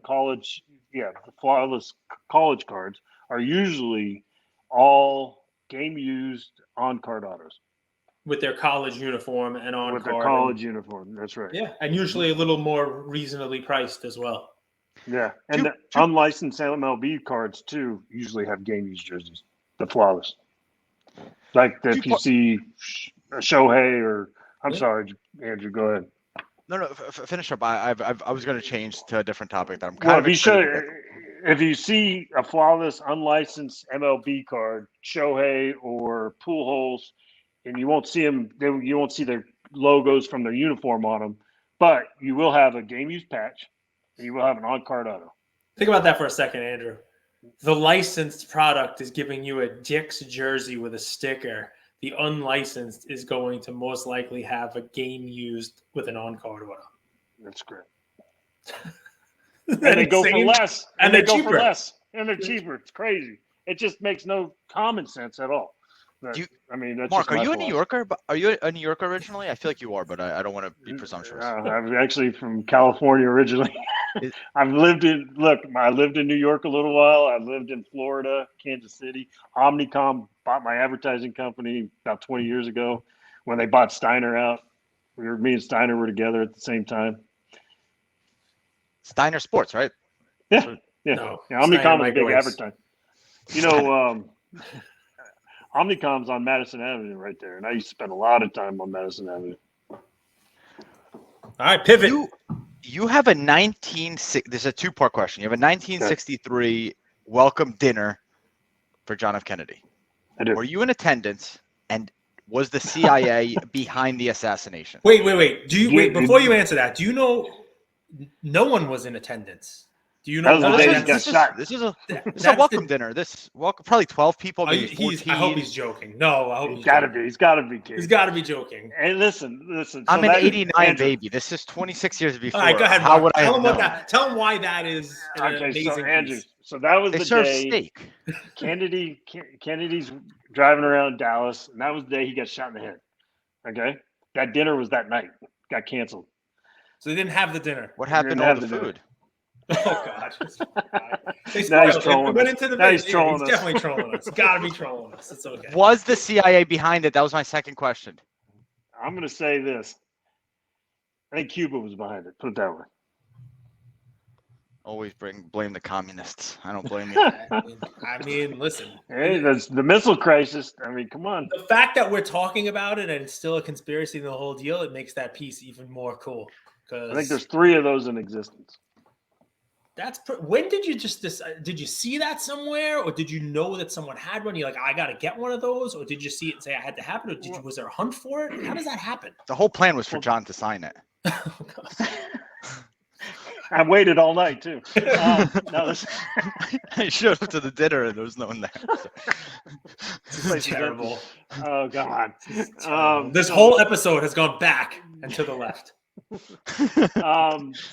flawless college cards are usually all game-used on-card autos. With their college uniform and on-card. With their college uniform, that's right. Yeah, and usually a little more reasonably priced as well. Yeah, and the unlicensed MLB cards, too, usually have game-used jerseys, the flawless. Like if you see Shohei or – I'm sorry, Andrew, go ahead. No, finish up. I was going to change to a different topic that I'm kind of if you see a flawless, unlicensed MLB card, Shohei or Pujols, and you won't see them, you won't see their logos from their uniform on them, but you will have a game-used patch, and you will have an on-card auto. Think about that for a second, Andrew. The licensed product is giving you a Dick's jersey with a sticker. The unlicensed is going to most likely have a game-used with an on-card auto. That's great. And they go for less. And they go for less. And they're cheaper. It's crazy. It just makes no common sense at all. I mean, that's Marc, just are my you a New philosophy. Yorker? But are you a New Yorker originally? I feel like you are, but I don't want to be presumptuous. I'm actually from California originally. It- I lived in New York a little while. I lived in Florida, Kansas City. Omnicom bought my advertising company about 20 years ago when they bought Steiner out. Me and Steiner were together at the same time. Steiner Sports, right? Yeah. No, Omnicom was a big microwaves. advertising. You know, Omnicom's on Madison Avenue right there, and I used to spend a lot of time on Madison Avenue. All right, pivot. You have a this is a two-part question. You have a 1963 welcome dinner for John F. Kennedy. I do. Were you in attendance, and was the CIA behind the assassination? Wait. Before you answer that, do you know no one was in attendance? Do you know That was the why? day he got shot. This is a That's welcome dinner. Probably 12 people, Are maybe you- 14. I hope he's joking. No, I hope He's got to joking. be. He's got to be kidding. He's got to be joking. And listen. I'm so an that- 89 Andrew, baby. This is 26 years before. All right, go ahead, How Mark. would I Tell have him what known? that. Tell him why that is an Okay, amazing so Andrew, piece. so that was They the serve day steak. Kennedy's driving around Dallas, and that was the day he got shot in the head. Okay, that dinner was that night. Got canceled. So they didn't have the dinner. What They happened didn't to all have the the food? Oh gosh. They Now he's spoiled it. trolling It went us. into the Now he's video. trolling He's us. definitely trolling us. Got to be trolling us. It's okay. Was the CIA behind it? That was my second question. I'm going to say this. I think Cuba was behind it. Put it that way. Always blame the communists. I don't blame you. I mean, listen. Hey, that's the missile crisis. I mean, come on. The fact that we're talking about it and it's still a conspiracy in the whole deal, it makes that piece even more cool. I think there's 3 of those in existence. When did you did you see that somewhere, or did you know that someone had one? You're like, I got to get one of those, or did you see it and say I had to have it, or was there a hunt for it? How does that happen? The whole plan was for John to sign it. I waited all night too. No, I showed up to the dinner and there was no one there. This is terrible. Oh God. This whole episode has gone back and to the left.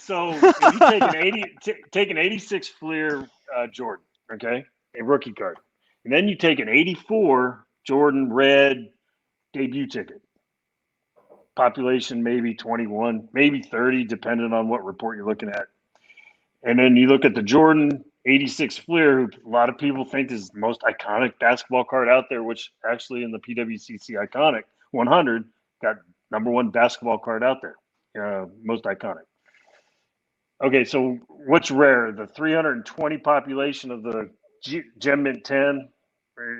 So if you take an 86 Fleer Jordan, okay, a rookie card, and then you take an 84 Jordan red debut ticket. Population maybe 21, maybe 30, depending on what report you're looking at. And then you look at the Jordan 86 Fleer, who a lot of people think is the most iconic basketball card out there, which actually in the PWCC Iconic 100 got #1 basketball card out there, most iconic. Okay, so what's rare? The 320 population of the Gem Mint 10.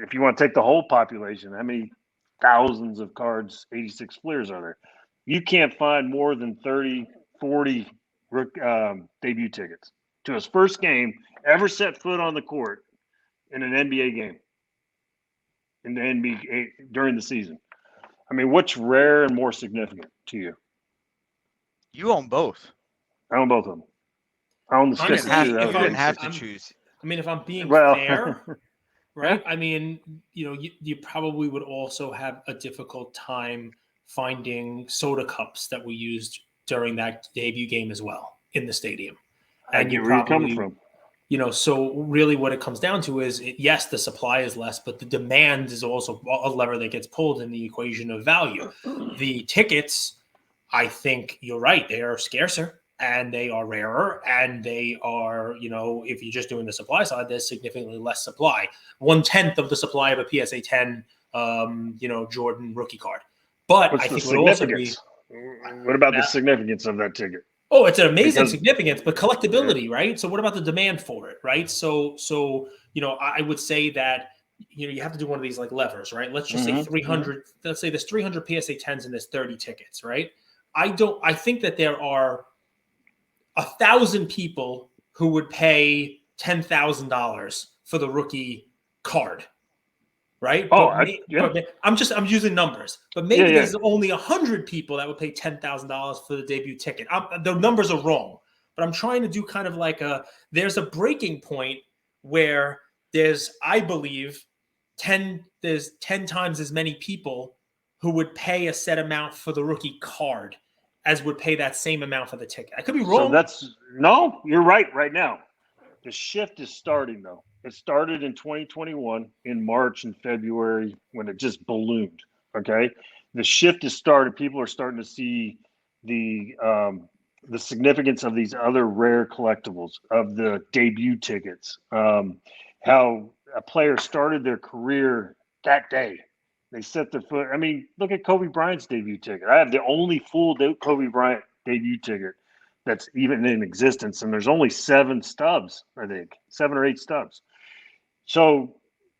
If you want to take the whole population, how many thousands of cards 86 Fleers are there? You can't find more than 30, 40 debut tickets to his first game ever set foot on the court in an NBA game in the NBA during the season. I mean, what's rare and more significant to you? You own both. I own both of them. I own the Honestly, sticker too. if That was You I'm- didn't have to I'm- choose. I mean, if I'm being Well- fair, right? I mean, you probably would also have a difficult time finding soda cups that were used during that debut game as well in the stadium. I And get you where you're probably- coming from. So really what it comes down to is, yes, the supply is less, but the demand is also a lever that gets pulled in the equation of value. The tickets, I think you're right, they are scarcer and they are rarer, and they are, if you're just doing the supply side, there's significantly less supply. 1/10 of the supply of a PSA 10, Jordan rookie card. But What's I the think it would also be, significance? What about the significance of that ticket? oh, it's an amazing Because- significance, but collectability, right? So what about the demand for it, right? So I would say that you have to do one of these like levers, right? Let's just say Mhm, 300. Let's say there's 300 PSA 10s and there's 30 tickets, right? I think that there are 1,000 people who would pay $10,000 for the rookie card, right? Oh, But I'm using numbers, but maybe Yeah, yeah. there's only 100 people that would pay $10,000 for the debut ticket. The numbers are wrong, but I'm trying to do kind of like there's a breaking point where I believe, there's 10 times as many people who would pay a set amount for the rookie card as would pay that same amount for the ticket. I could be wrong. So you're right now. The shift is starting though. It started in 2021 in March and February when it just ballooned. Okay, the shift has started. People are starting to see the the significance of these other rare collectibles, of the debut tickets. How a player started their career that day. They set their foot. I mean, look at Kobe Bryant's debut ticket. I have the only full Kobe Bryant debut ticket that's even in existence, and there's only 7 stubs. I think 7 or 8 stubs. So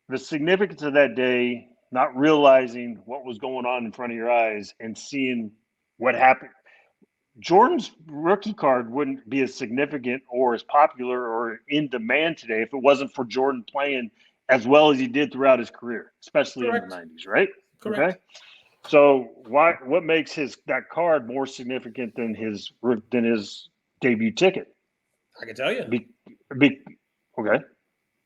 the significance of that day, not realizing what was going on in front of your eyes and seeing what happened. Jordan's rookie card wouldn't be as significant or as popular or in demand today if it wasn't for Jordan playing as well as he did throughout his career, especially in the Correct. 90s, right? Correct. Okay. So what makes that card more significant than his debut ticket? I can tell you. Okay.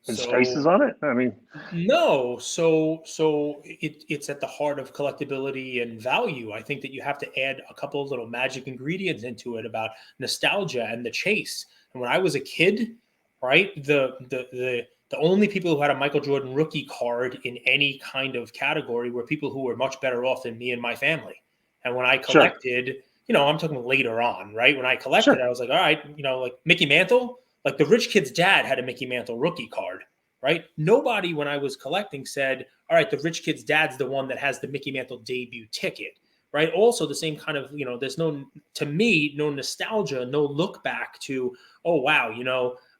His face is So on it. I mean, no, it's at the heart of collectability and value. I think that you have to add a couple of little magic ingredients into it about nostalgia and the chase. And when I was a kid, right, the only people who had a Michael Jordan rookie card in any kind of category were people who were much better off than me and my family. And when I sure, collected, I'm talking later on, right? When I collected, sure. I was like, all right, like Mickey Mantle, like the rich kid's dad had a Mickey Mantle rookie card, right? Nobody, when I was collecting, said, all right, the rich kid's dad's the one that has the Mickey Mantle debut ticket, right? Also, the same kind of, there's to me, no nostalgia, no look back to, oh, wow,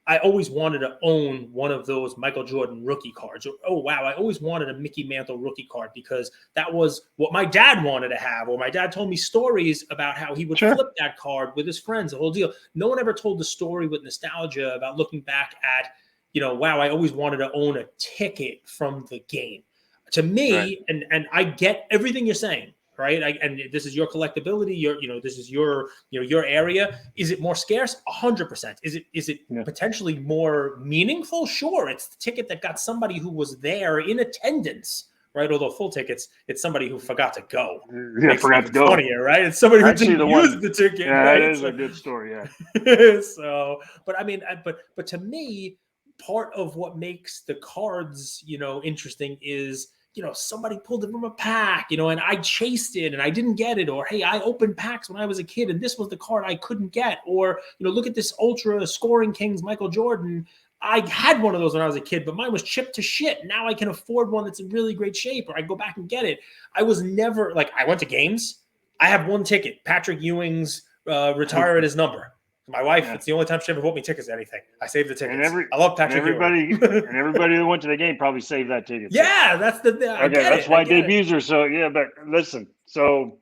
I always wanted to own one of those Michael Jordan rookie cards. Or, oh, wow, I always wanted a Mickey Mantle rookie card because that was what my dad wanted to have. Or my dad told me stories about how he would Sure. flip that card with his friends, the whole deal. No one ever told the story with nostalgia about looking back at, wow, I always wanted to own a ticket from the game. To me, Right. and I get everything you're saying, right? And this is your collectability. This is your area. Is it more scarce? 100%. Is it Yeah. potentially more meaningful? Sure. It's the ticket that got somebody who was there in attendance, right? Although full tickets, it's somebody who forgot to go. Yeah, forgot to go. Funnier, right? It's somebody who Actually, didn't use the ticket. Yeah, right? that is a good story. Yeah. So, but I mean, but to me, part of what makes the cards, interesting is, somebody pulled it from a pack, and I chased it and I didn't get it. Or, hey, I opened packs when I was a kid and this was the card I couldn't get. Or, look at this Ultra Scoring Kings Michael Jordan. I had one of those when I was a kid, but mine was chipped to shit. Now I can afford one that's in really great shape, or I go back and get it. I was never I went to games. I have one ticket, Patrick Ewing's retire at his number. My wife, It's the only time she ever bought me tickets to anything. I saved the tickets. I love Patrick Ewing. And everybody who went to the game probably saved that ticket. Yeah, that's the thing. Okay, that's why debuts are so. Yeah, but listen. So,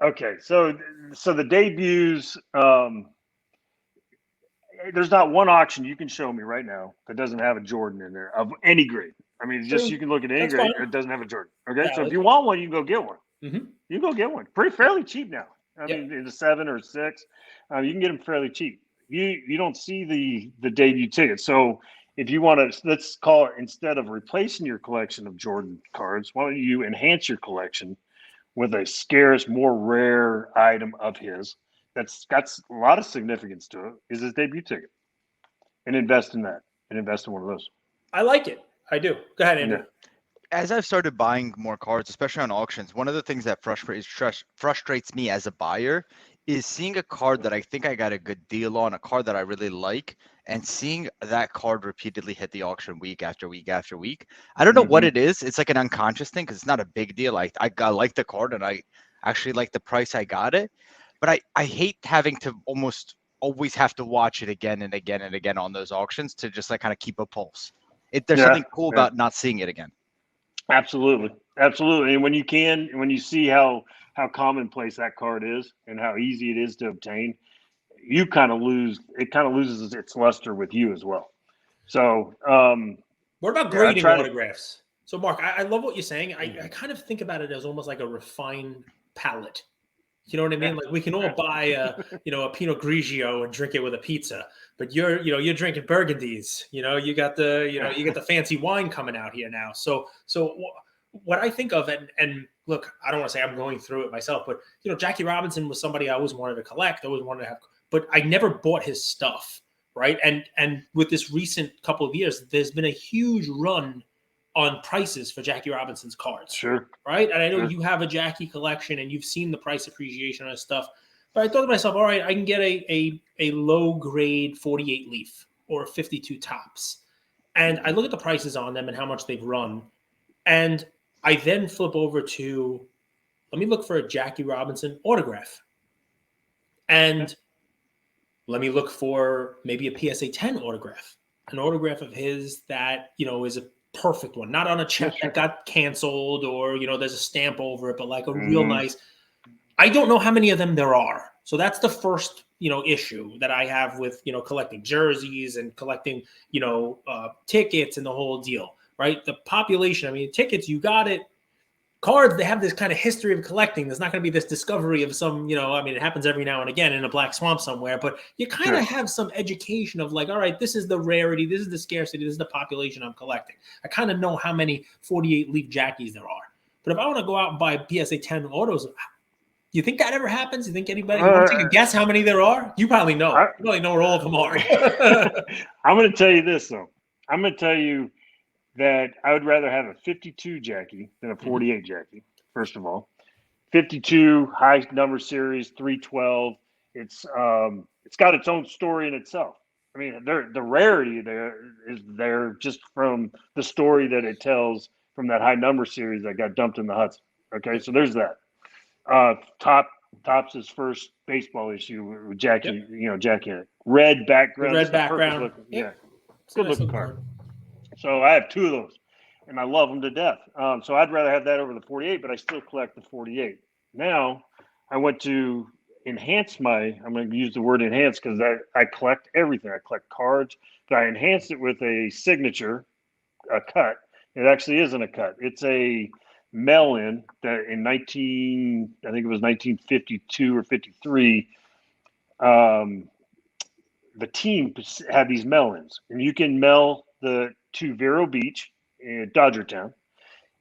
okay, so the debuts. There's not one auction you can show me right now that doesn't have a Jordan in there of any grade. I mean, just you can look at any grade. It doesn't have a Jordan. Okay, so if you want one, you can go get one. Mm-hmm. You can go get one. Fairly cheap now. I mean, in the 7 or 6, you can get them fairly cheap. You don't see the debut ticket. So if you want to, let's call it, instead of replacing your collection of Jordan cards, why don't you enhance your collection with a scarce, more rare item of his that's got a lot of significance to it, is his debut ticket, and invest in that, and invest in one of those. I like it. I do. Go ahead, Andrew. Yeah. As I've started buying more cards, especially on auctions, one of the things that frustrates me as a buyer is seeing a card that I think I got a good deal on, a card that I really like, and seeing that card repeatedly hit the auction week after week after week. I don't know what it is. It's like an unconscious thing because it's not a big deal. I like the card and I actually like the price I got it, but I hate having to almost always have to watch it again and again and again on those auctions to just kind of keep a pulse. There's something cool about not seeing it again. Absolutely. And when you see how commonplace that card is and how easy it is to obtain, it kind of loses its luster with you as well. So, what about grading autographs? So, Mark, I love what you're saying. I kind of think about it as almost like a refined palate. You know what I mean? Like we can all buy a Pinot Grigio and drink it with a pizza, but you're drinking Burgundies. You got the fancy wine coming out here now. So what I think of, and look, I don't want to say I'm going through it myself, but Jackie Robinson was somebody I always wanted to collect, always wanted to have, but I never bought his stuff. right? And with this recent couple of years, there's been a huge run on prices for Jackie Robinson's cards. Sure. Right? And I know Sure. you have a Jackie collection and you've seen the price appreciation on stuff. But I thought to myself, all right, I can get a low grade 48 leaf or 52 tops. And I look at the prices on them and how much they've run. And I then flip over to, let me look for a Jackie Robinson autograph. And let me look for maybe a PSA 10 autograph, an autograph of his that, is a perfect one, not on a check that got canceled or, there's a stamp over it, but like a real nice. I don't know how many of them there are. So that's the first, issue that I have with, collecting jerseys and collecting, tickets and the whole deal, right? The population, I mean, tickets, you got it. Cards, they have this kind of history of collecting. There's not going to be this discovery of some, it happens every now and again in a black swamp somewhere, but you kind of have some education of like, all right, this is the rarity, this is the scarcity, this is the population I'm collecting. I kind of know how many 48 leaf Jackies there are. But if I want to go out and buy PSA 10 autos, you think that ever happens? You think anybody, you want to take a guess how many there are? You probably know. You probably know where all of them are. I'm going to tell you this, though. I'm going to tell you that I would rather have a 52 Jackie than a 48 Jackie, first of all. 52, high number series, 312. It's got its own story in itself. I mean, the rarity there is there just from the story that it tells from that high number series that got dumped in the Hudson. Okay, so there's that. Topps' first baseball issue with Jackie, Jackie in it. Red background. Red background. Looking, yeah, good looking card. So I have two of those, and I love them to death. So I'd rather have that over the 48, but I still collect the 48. Now I went to enhance I'm going to use the word enhance because I collect everything. I collect cards, but I enhanced it with a signature, a cut. It actually isn't a cut. It's a mail-in that in 1952 or 53, the team had these mail-ins, and you can mail to Vero Beach in Dodgertown,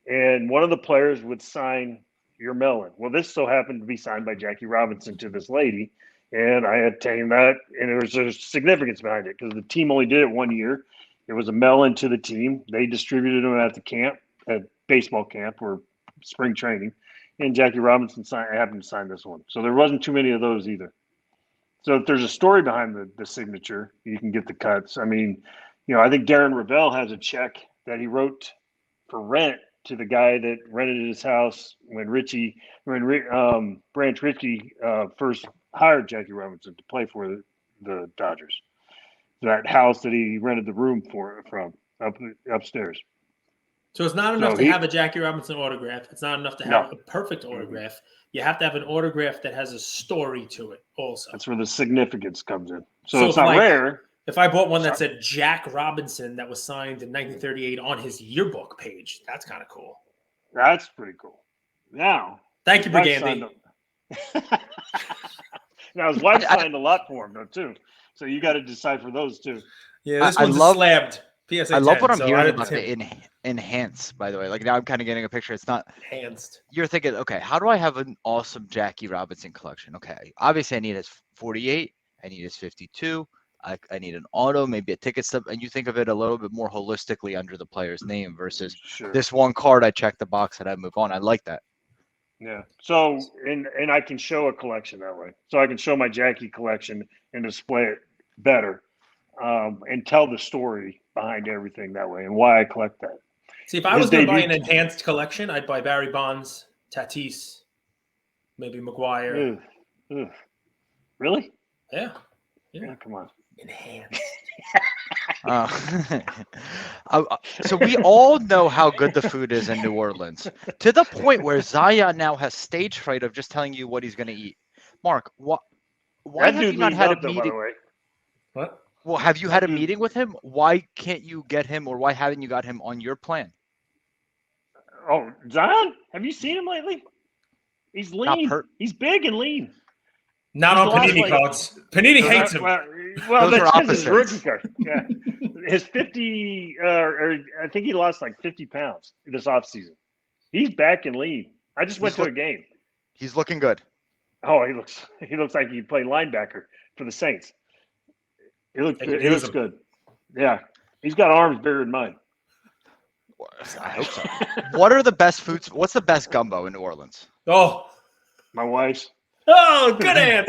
and one of the players would sign your mail-in. Well, this so happened to be signed by Jackie Robinson to this lady, and I obtained that, and there was a significance behind it because the team only did it 1 year. It was a mail-in to the team. They distributed them at the camp, at baseball camp or spring training, and Jackie Robinson happened to sign this one. So there wasn't too many of those either. So if there's a story behind the signature, you can get the cuts. I mean, I think Darren Ravel has a check that he wrote for rent to the guy that rented his house when Branch Rickey first hired Jackie Robinson to play for the Dodgers. That house that he rented the room from upstairs. So it's not enough to have a Jackie Robinson autograph. It's not enough to have a perfect autograph. You have to have an autograph that has a story to it also. That's where the significance comes in. So it's not rare. If I bought one that said Jack Robinson that was signed in 1938 on his yearbook page, that's kind of cool. That's pretty cool. Now, thank you, Brigandy. Now his wife signed a lot for him though too. So you got to decipher those too. Yeah, this one's slabbed. PSA 10, I love what I'm hearing about the enhance, by the way. Like now I'm kind of getting a picture. It's not enhanced. You're thinking, okay, how do I have an awesome Jackie Robinson collection? Okay, obviously I need his 48. I need his 52. I need an auto, maybe a ticket stub. And you think of it a little bit more holistically under the player's name versus this one card. I check the box and I move on. I like that. Yeah. So, and I can show a collection that way. So I can show my Jackie collection and display it better and tell the story behind everything that way and why I collect that. See, if I was going to buy an enhanced collection, I'd buy Barry Bonds, Tatis, maybe McGuire. Really? Yeah. Come on. Enhanced. So we all know how good the food is in New Orleans, to the point where Zion now has stage fright of just telling you what he's going to eat. Mark, why have you not had a meeting? By the way. What? Well, have you had a meeting with him? Why can't you get him, or why haven't you got him on your plan? Oh, Zion? Have you seen him lately? He's lean. He's big and lean. Not on Panini cards. Panini hates him. Well, that's his rookie card. Yeah. His 50, or I think he lost like 50 pounds this offseason. He's back and lean. I just went to a game. He's looking good. Oh, he looks like he played linebacker for the Saints. It looks good. Yeah, he's got arms bigger than mine. I hope so. What are the best foods? What's the best gumbo in New Orleans? Oh, My wife's. oh, good answer.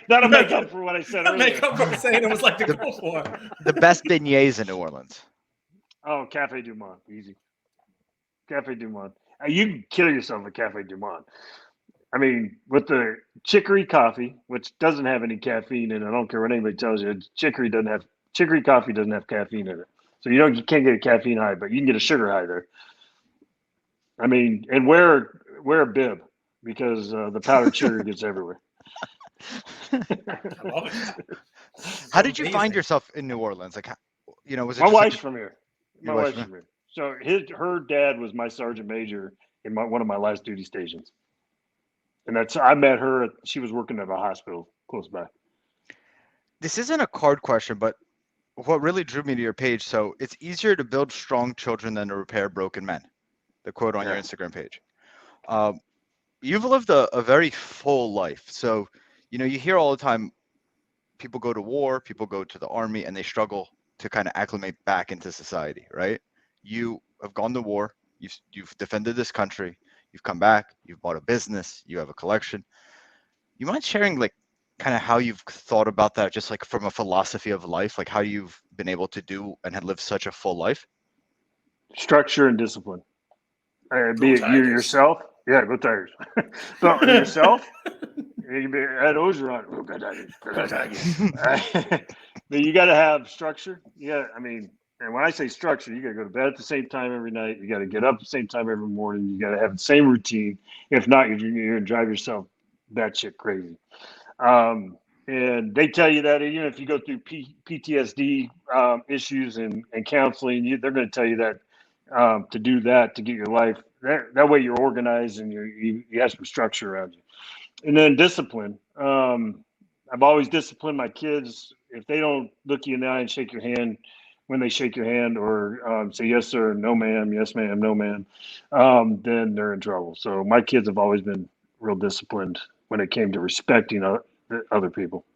That'll make up for what I said earlier. Make up for saying it was like the Gulf War. The best beignets in New Orleans. Oh, Cafe Du Monde, easy. Cafe Du Monde. You can kill yourself at Cafe Du Monde. I mean, with the chicory coffee, which doesn't have any caffeine in it. I don't care what anybody tells you. Chicory coffee doesn't have caffeine in it, so you can't get a caffeine high, but you can get a sugar high there. I mean, and wear a bib because the powdered sugar gets everywhere. I love it. How did you find yourself in New Orleans? Like, was it my just wife's like from here? Your My wife's wife's from here. So her dad was my sergeant major in one of my last duty stations. And I met her. She was working at a hospital close by. This isn't a card question, but what really drew me to your page. So it's easier to build strong children than to repair broken men. The quote on your Instagram page. You've lived a very full life. So, you hear all the time, people go to war, people go to the army, and they struggle to kind of acclimate back into society, right? You have gone to war. You've defended this country. You've come back. You've bought a business. You have a collection. You mind sharing, like, kind of how you've thought about that, just like from a philosophy of life, like how you've been able to do and have lived such a full life? Structure and discipline. Be it you yourself. Yeah, go Tigers. So yourself. You be Ed Ogeron. Go Tigers. But you got to have structure. Yeah, I mean, and when I say structure, you got to go to bed at the same time every night. You got to get up at the same time every morning. You got to have the same routine. If not, you're going to drive yourself batshit crazy. And they tell you that even if you go through PTSD issues and counseling, they're going to tell you that to do that to get your life. That way you're organized and you have some structure around you. And then discipline. I've always disciplined my kids. If they don't look you in the eye and shake your hand when they shake your hand, or say yes sir, no ma'am, yes ma'am, no ma'am, then they're in trouble. So my kids have always been real disciplined when it came to respecting other people.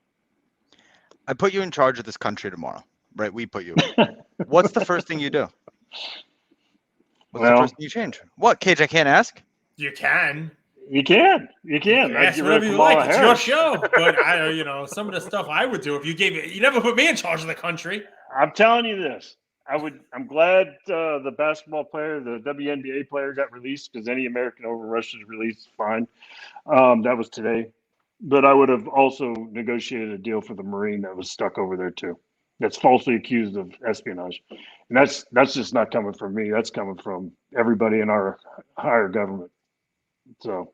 I put you in charge of this country tomorrow, right? We put you in. What's the first thing you do? What's the first thing you change? What, Cage? I can't ask. You can. You can. Ask whatever you like. It's your show. But some of the stuff I would do if you never put me in charge of the country. I'm telling you this. I'm glad the basketball player, the WNBA player, got released because any American over Russia's released fine. That was today. But I would have also negotiated a deal for the Marine that was stuck over there too. That's falsely accused of espionage, and that's just not coming from me. That's coming from everybody in our higher government. So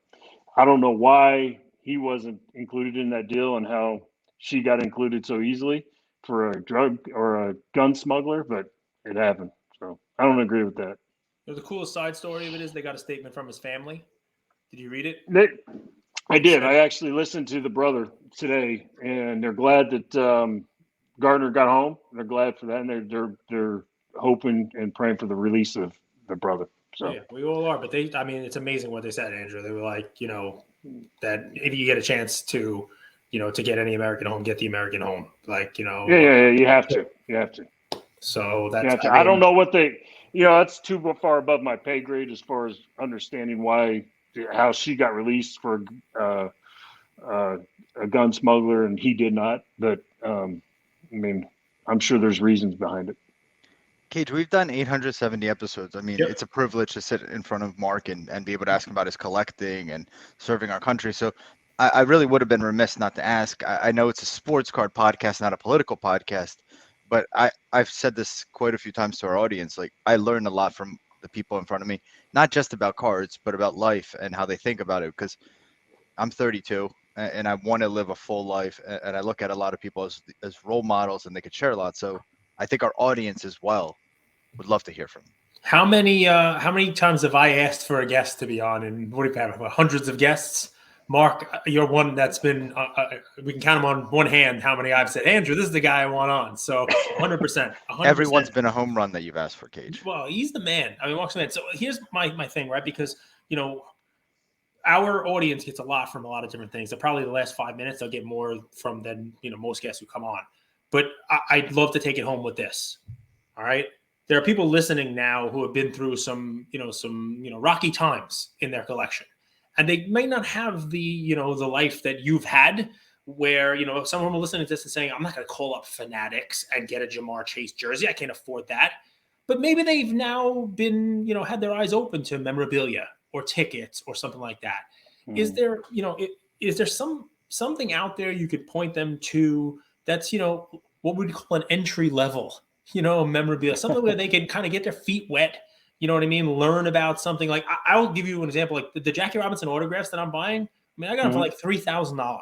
I don't know why he wasn't included in that deal and how she got included so easily for a drug or a gun smuggler, but it happened. So I don't agree with that. The coolest side story of it is they got a statement from his family. Did you read it? I did. I actually listened to the brother today, and they're glad that Gardner got home. They're glad for that, and they're hoping and praying for the release of the brother. So yeah, we all are. But it's amazing what they said, Andrew. They were like, that if you get a chance to, to get any American home, get the American home. Like, Yeah, you have to. You have to. So that's. I don't know what they. That's too far above my pay grade as far as understanding how she got released for a gun smuggler and he did not. But I'm sure there's reasons behind it. Cage, we've done 870 episodes. It's a privilege to sit in front of Marc and be able to ask him about his collecting and serving our country. So I really would have been remiss not to ask. I know it's a sports card podcast, not a political podcast, but I've said this quite a few times to our audience. Like, I learned a lot from the people in front of me, not just about cards, but about life and how they think about it. Because I'm 32 and I want to live a full life. And I look at a lot of people as role models and they could share a lot. So I think our audience as well would love to hear from them. How many times have I asked for a guest to be on? And what do you have? Hundreds of guests. Marc, you're one that's been, we can count them on one hand how many I've said, Andrew, this is the guy I want on. So 100%. Everyone's been a home run that you've asked for, Cage. Well, he's the man. Marc's the man. So here's my thing, right? Because, our audience gets a lot from a lot of different things. So probably the last 5 minutes, they'll get more from than, most guests who come on. but I'd love to take it home with this. All right. There are people listening now who have been through some rocky times in their collection, and they may not have the life that you've had, where, some of them are listening to this and saying, I'm not going to call up Fanatics and get a Jamar Chase jersey. I can't afford that. But maybe they've now been, had their eyes open to memorabilia or tickets or something like that. Is there, is there something out there you could point them to that's, what would you call an entry level, memorabilia, something where they can kind of get their feet wet, you know what I mean? Learn about something. Like, I'll give you an example, like the Jackie Robinson autographs that I'm buying. I mean, I got them for like $3,000.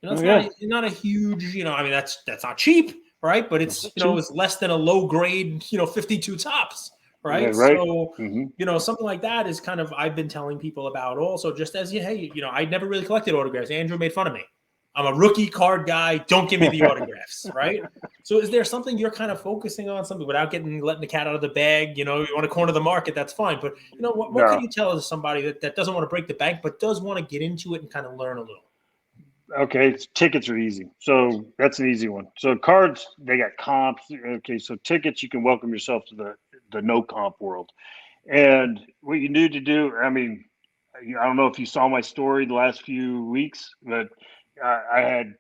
It's not a huge, that's not cheap, right? But it's, it's less than a low grade, 52 tops, right? Yeah, right. So, something like that is kind of, I've been telling people about also, just as, hey, I never really collected autographs. Andrew made fun of me. I'm a rookie card guy. Don't give me the autographs, right? So is there something you're kind of focusing on, something without letting the cat out of the bag? You want to corner the market, that's fine. But, what can you tell to somebody that doesn't want to break the bank, but does want to get into it and kind of learn a little? Okay, tickets are easy. So that's an easy one. So cards, they got comps. Okay, so tickets, you can welcome yourself to the no comp world. And what you need to do, I mean, I don't know if you saw my story the last few weeks, but I had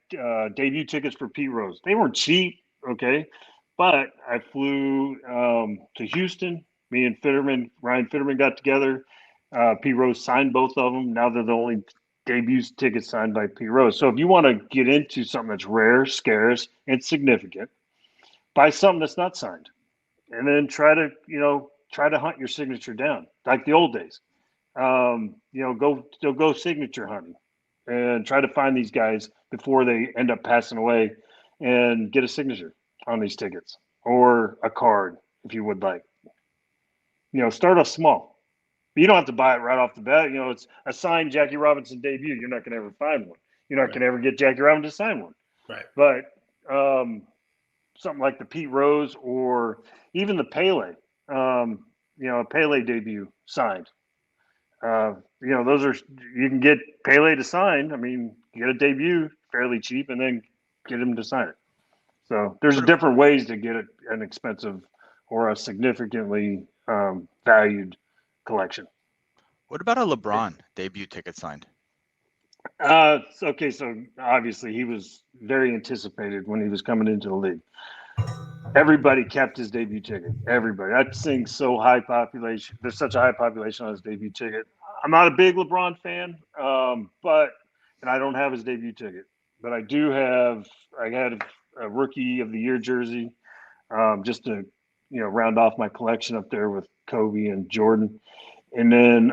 debut tickets for Pete Rose. They weren't cheap, okay, but I flew to Houston. Me and Ryan Fitterman got together. Pete Rose signed both of them. Now they're the only debut tickets signed by Pete Rose. So if you want to get into something that's rare, scarce, and significant, buy something that's not signed, and then try to hunt your signature down like the old days. Go signature hunting and try to find these guys before they end up passing away, and get a signature on these tickets or a card if you would like. Start off small. You don't have to buy it right off the bat. It's a signed Jackie Robinson debut. You're not going to ever find one. You're not going to ever get Jackie Robinson to sign one. Right. But something like the Pete Rose or even the Pele, a Pele debut signed. Those are, you can get Pele to sign. I mean, get a debut fairly cheap and then get him to sign it. So there's different ways to get an expensive or a significantly valued collection. What about a LeBron debut ticket signed? Okay, so obviously he was very anticipated when he was coming into the league. Everybody kept his debut ticket. Everybody. That thing's so high population. There's such a high population on his debut ticket. I'm not a big LeBron fan, and I don't have his debut ticket. But I had a rookie of the year jersey, just to round off my collection up there with Kobe and Jordan. And then,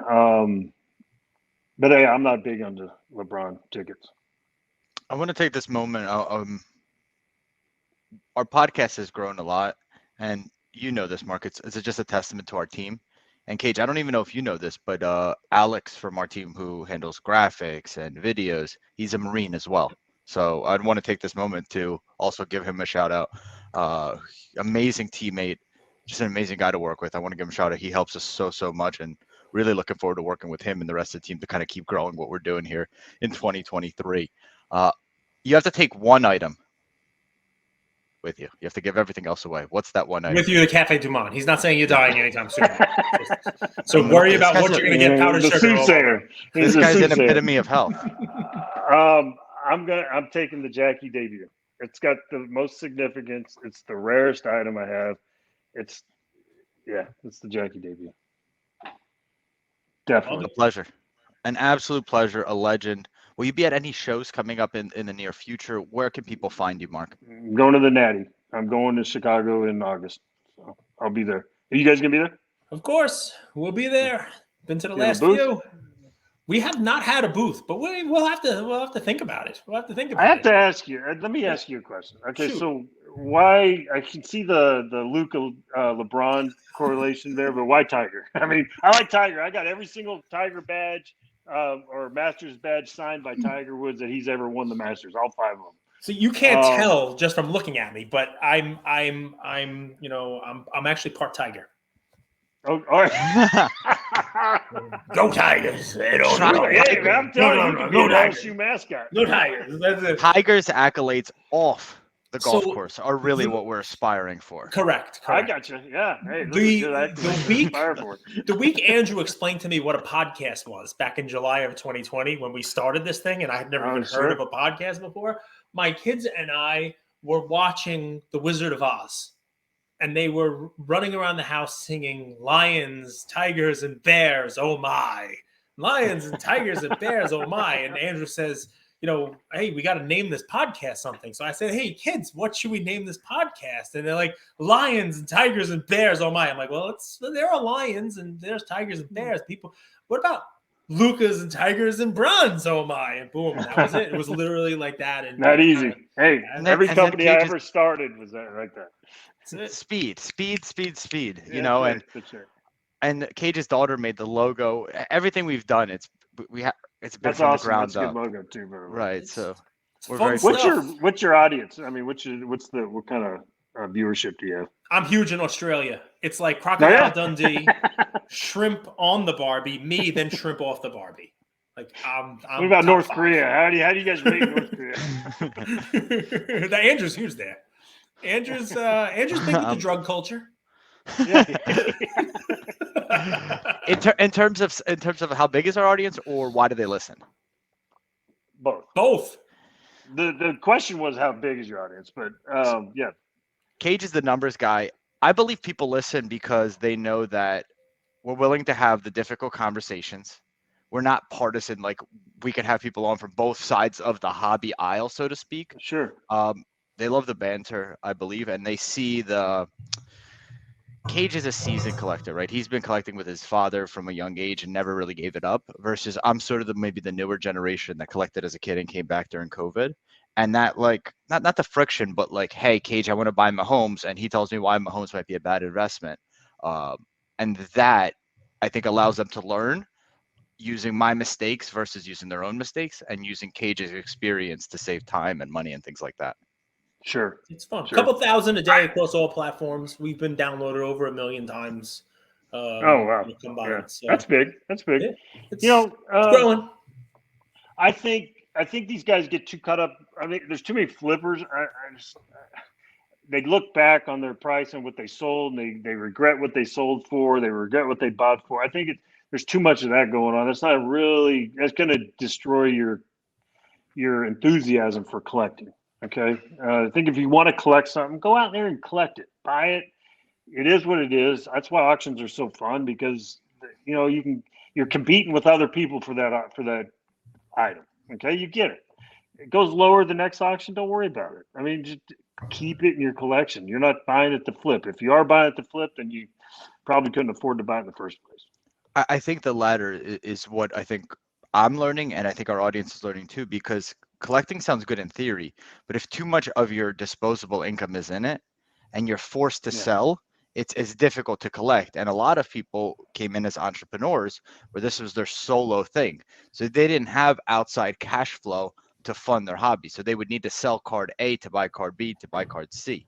but hey, I'm not big on the LeBron tickets. I want to take this moment. Our podcast has grown a lot, and this, Marc. It's just a testament to our team. And Cage, I don't even know if you know this, but Alex from our team, who handles graphics and videos, he's a Marine as well. So I'd want to take this moment to also give him a shout out. Amazing teammate, just an amazing guy to work with. I want to give him a shout out. He helps us so much, and really looking forward to working with him and the rest of the team to kind of keep growing what we're doing here in 2023. You have to take one item with you. You have to give everything else away. What's that one item? With you, the Cafe Du Monde. He's not saying you're dying anytime soon. So worry about what you're going to get powdered sugar. This guy's an epitome of health. I'm taking the Jackie debut. It's got the most significance. It's the rarest item I have. It's the Jackie debut. Definitely. A pleasure. An absolute pleasure. A legend. Will you be at any shows coming up in the near future? Where can people find you, Marc? I'm going to the Natty. I'm going to Chicago in August. So I'll be there. Are you guys going to be there? Of course. We'll be there. Been to the last few. We have not had a booth, but we'll have to think about it. We'll have to think about it. I have to ask you. Let me ask you a question. Okay, Shoot. So why I can see the Luka LeBron correlation there, but why Tiger? I mean, I like Tiger. I got every single Tiger badge or Masters badge signed by Tiger Woods that he's ever won the Masters, all 5 of them. So you can't tell just from looking at me, but I'm actually part Tiger. Oh, all right. Go Tigers! Hey, man, I'm telling you, go LSU mascot. Go Tigers! That's it. Tigers accolades off the golf So, course are really the- what we're aspiring for. Correct. I got you. Yeah. Hey, those are good accolades to week aspire for. the week Andrew explained to me what a podcast was back in July of 2020 when we started this thing, and I had never even heard of a podcast before. My kids and I were watching The Wizard of Oz, and they were running around the house singing "Lions, tigers, and bears, oh my! Lions and tigers and bears, oh my!" And Andrew says, "Hey, we got to name this podcast something." So I said, "Hey, kids, what should we name this podcast?" And they're like, "Lions and tigers and bears, oh my!" I'm like, "Well, there are lions and there's tigers and bears. People, what about Lukas and tigers and bronze, oh my!" And boom, that was it. It was literally like that. And Not easy. Hey, every company I ever started was that like that. Speed. Yeah, that's right. And Cage's daughter made the logo. Everything we've done, it's been That's from awesome. the ground That's a good up. logo too, bro. Right. So we're fun very stuff. What's your audience? I mean, what kind of viewership do you have? I'm huge in Australia. It's like Crocodile Dundee, shrimp on the Barbie, me, then shrimp off the Barbie. Like I'm what about top North 5. Korea? How do you guys rate North Korea? The Andrew's huge there. Andrew's big with the drug culture. Yeah. in terms of how big is our audience, or why do they listen? Both. The question was how big is your audience, but yeah. Cage is the numbers guy. I believe people listen because they know that we're willing to have the difficult conversations. We're not partisan. Like, we can have people on from both sides of the hobby aisle, so to speak. Sure. They love the banter, I believe, and they see Cage is a seasoned collector, right? He's been collecting with his father from a young age and never really gave it up, versus I'm sort of maybe the newer generation that collected as a kid and came back during COVID. And that, like, not the friction, but like, hey, Cage, I want to buy Mahomes, and he tells me why Mahomes might be a bad investment. And that, I think, allows them to learn using my mistakes versus using their own mistakes, and using Cage's experience to save time and money and things like that. Sure. It's fun. Sure. A couple thousand a day across all platforms. We've been downloaded over 1 million times. Oh wow. Combined. Yeah. So, that's big. That's big. Yeah, it's growing. I think these guys get too caught up. I mean, there's too many flippers. They look back on their price and what they sold, and they regret what they sold for. They regret what they bought for. I think there's too much of that going on. That's going to destroy your enthusiasm for collecting. Okay. I think if you want to collect something, go out there and collect it, buy it. It is what it is. That's why auctions are so fun, because you're competing with other people for that item. Okay. You get it. It goes lower the next auction. Don't worry about it. I mean, just keep it in your collection. You're not buying it to flip. If you are buying it to flip, then you probably couldn't afford to buy it in the first place. I think the latter is what I think I'm learning, and I think our audience is learning too, because collecting sounds good in theory, but if too much of your disposable income is in it and you're forced to sell, it's difficult to collect. And a lot of people came in as entrepreneurs where this was their solo thing. So they didn't have outside cash flow to fund their hobby. So they would need to sell card A to buy card B to buy card C.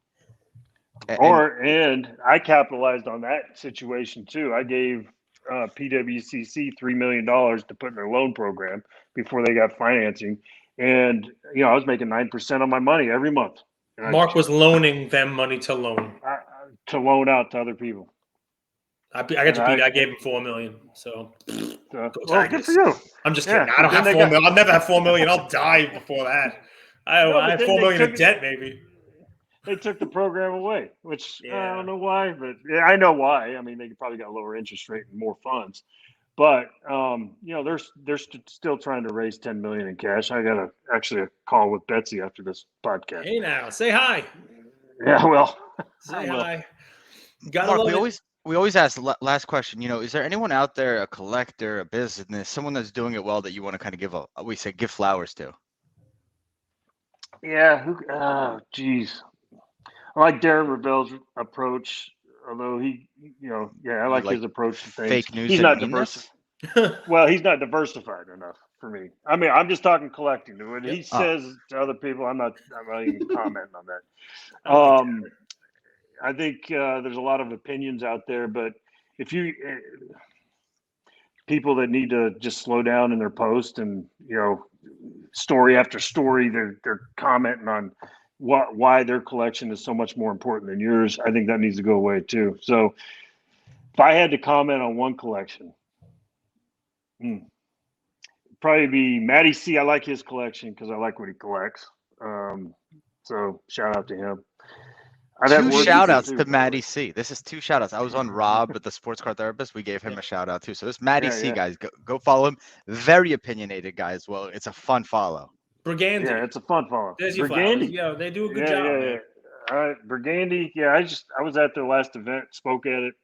And I capitalized on that situation too. I gave PWCC $3 million to put in their loan program before they got financing. And, I was making 9% on my money every month. Marc was loaning them money to loan. To loan out to other people. I got you beat. I gave him $4 million. So, good for you. I'm just kidding. I don't have $4 million. I'll never have $4 million. I'll die before that. I have $4 million in debt, maybe. They took the program away, which I don't know why, but I know why. I mean, they probably got a lower interest rate and more funds. But they're still trying to raise $10 million in cash. I got actually a call with Betsy after this podcast. Hey, now say hi. Yeah, well, say hi. Marc, we always ask last question. Is there anyone out there, a collector, a business, someone that's doing it well that you want to kind of give flowers to? Yeah. Geez. I like Darren Rebel's approach, although I like his approach to things. Fake news. He's not diverse. Well, he's not diversified enough for me. I mean, I'm just talking collecting. What he says to other people, I'm not even commenting on that. I think there's a lot of opinions out there, but if you people that need to just slow down in their post and story after story, they're commenting on why their collection is so much more important than yours. I think that needs to go away too. So if I had to comment on one collection, probably be Matty C. I like his collection because I like what he collects. So shout out to him. I'd have Two words shout with him outs too, to by the way. Matty C. This is two shout outs. I was on Rob with the sports car therapist. We gave him a shout out too. So this Matty C, Yeah. guys, go follow him. Very opinionated guy as well. It's a fun follow. Brigandy. Yeah, it's a fun follow. There's your flowers. Brigandy. Yeah, they do a good Yeah, job, yeah, man. yeah. All right, Brigandy. Yeah, I was at their last event, spoke at it.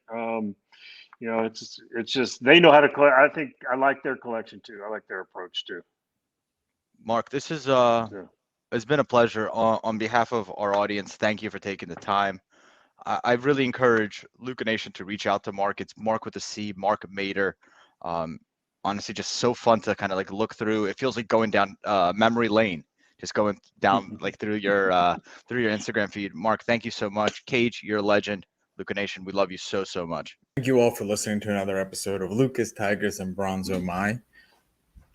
You know, it's just they know how to collect. I think I like their collection too. I like their approach too. Mark, this is So, it's been a pleasure. On behalf of our audience, thank you for taking the time. I really encourage Luka Nation to reach out to Mark. It's Mark with a C, Mark Mater. Honestly, just so fun to kind of like look through. It feels like going down memory lane, just going down like through your Instagram feed. Mark, thank you so much. Cage, you're a legend. Luka Nation, we love you so much. Thank you all for listening to another episode of Lucas, Tigers, and Bronzo My.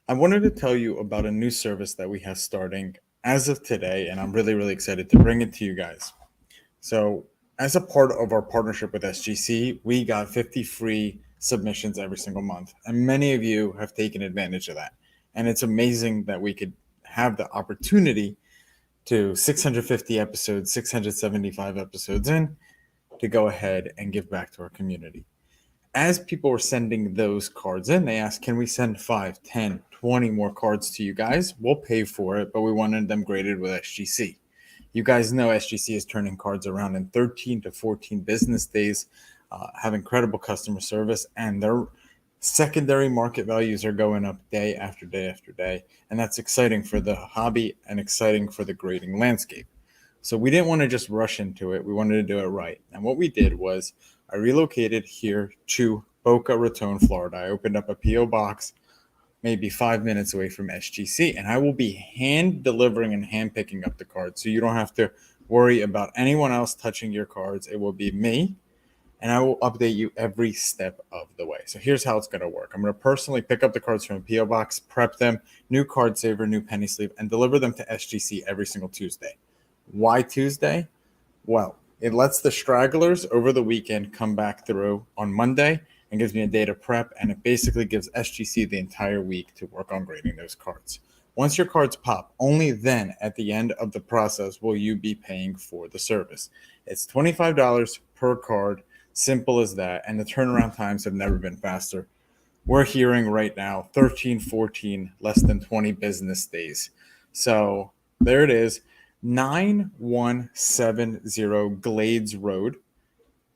I wanted to tell you about a new service that we have starting as of today, and I'm really excited to bring it to you guys. So, as a part of our partnership with SGC, we got 50 free submissions every single month, and many of you have taken advantage of that. And it's amazing that we could have the opportunity to 650 episodes, 675 episodes in, to go ahead and give back to our community. As people were sending those cards in, they asked, can we send 5, 10, 20 more cards to you guys? We'll pay for it, but we wanted them graded with SGC. You guys know SGC is turning cards around in 13 to 14 business days, have incredible customer service, and their secondary market values are going up day after day after day. And that's exciting for the hobby and exciting for the grading landscape. So we didn't want to just rush into it. We wanted to do it right. And what we did was I relocated here to Boca Raton, Florida. I opened up a P.O. box maybe 5 minutes away from SGC, and I will be hand delivering and hand picking up the cards. So you don't have to worry about anyone else touching your cards. It will be me, and I will update you every step of the way. So here's how it's going to work. I'm going to personally pick up the cards from a P.O. box, prep them, new card saver, new penny sleeve, and deliver them to SGC every single Tuesday. Why Tuesday? Well, it lets the stragglers over the weekend come back through on Monday and gives me a day to prep, and it basically gives SGC the entire week to work on grading those cards. Once your cards pop, only then at the end of the process will you be paying for the service. It's $25 per card, simple as that, and the turnaround times have never been faster. We're hearing right now 13, 14, less than 20 business days. So there it is. 9170 Glades Road,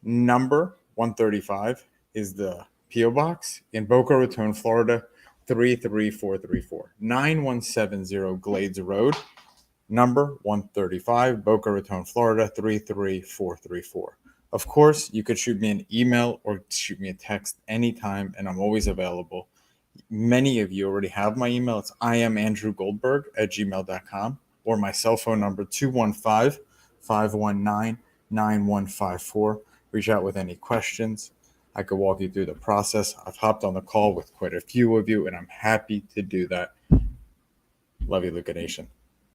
number 135 is the P.O. Box in Boca Raton, Florida, 33434. 9170 Glades Road, number 135, Boca Raton, Florida, 33434. Of course, you could shoot me an email or shoot me a text anytime, and I'm always available. Many of you already have my email. It's iamandrewgoldberg@gmail.com. or my cell phone number, 215-519-9154. Reach out with any questions. I could walk you through the process. I've hopped on the call with quite a few of you, and I'm happy to do that. Love you, Luka Nation.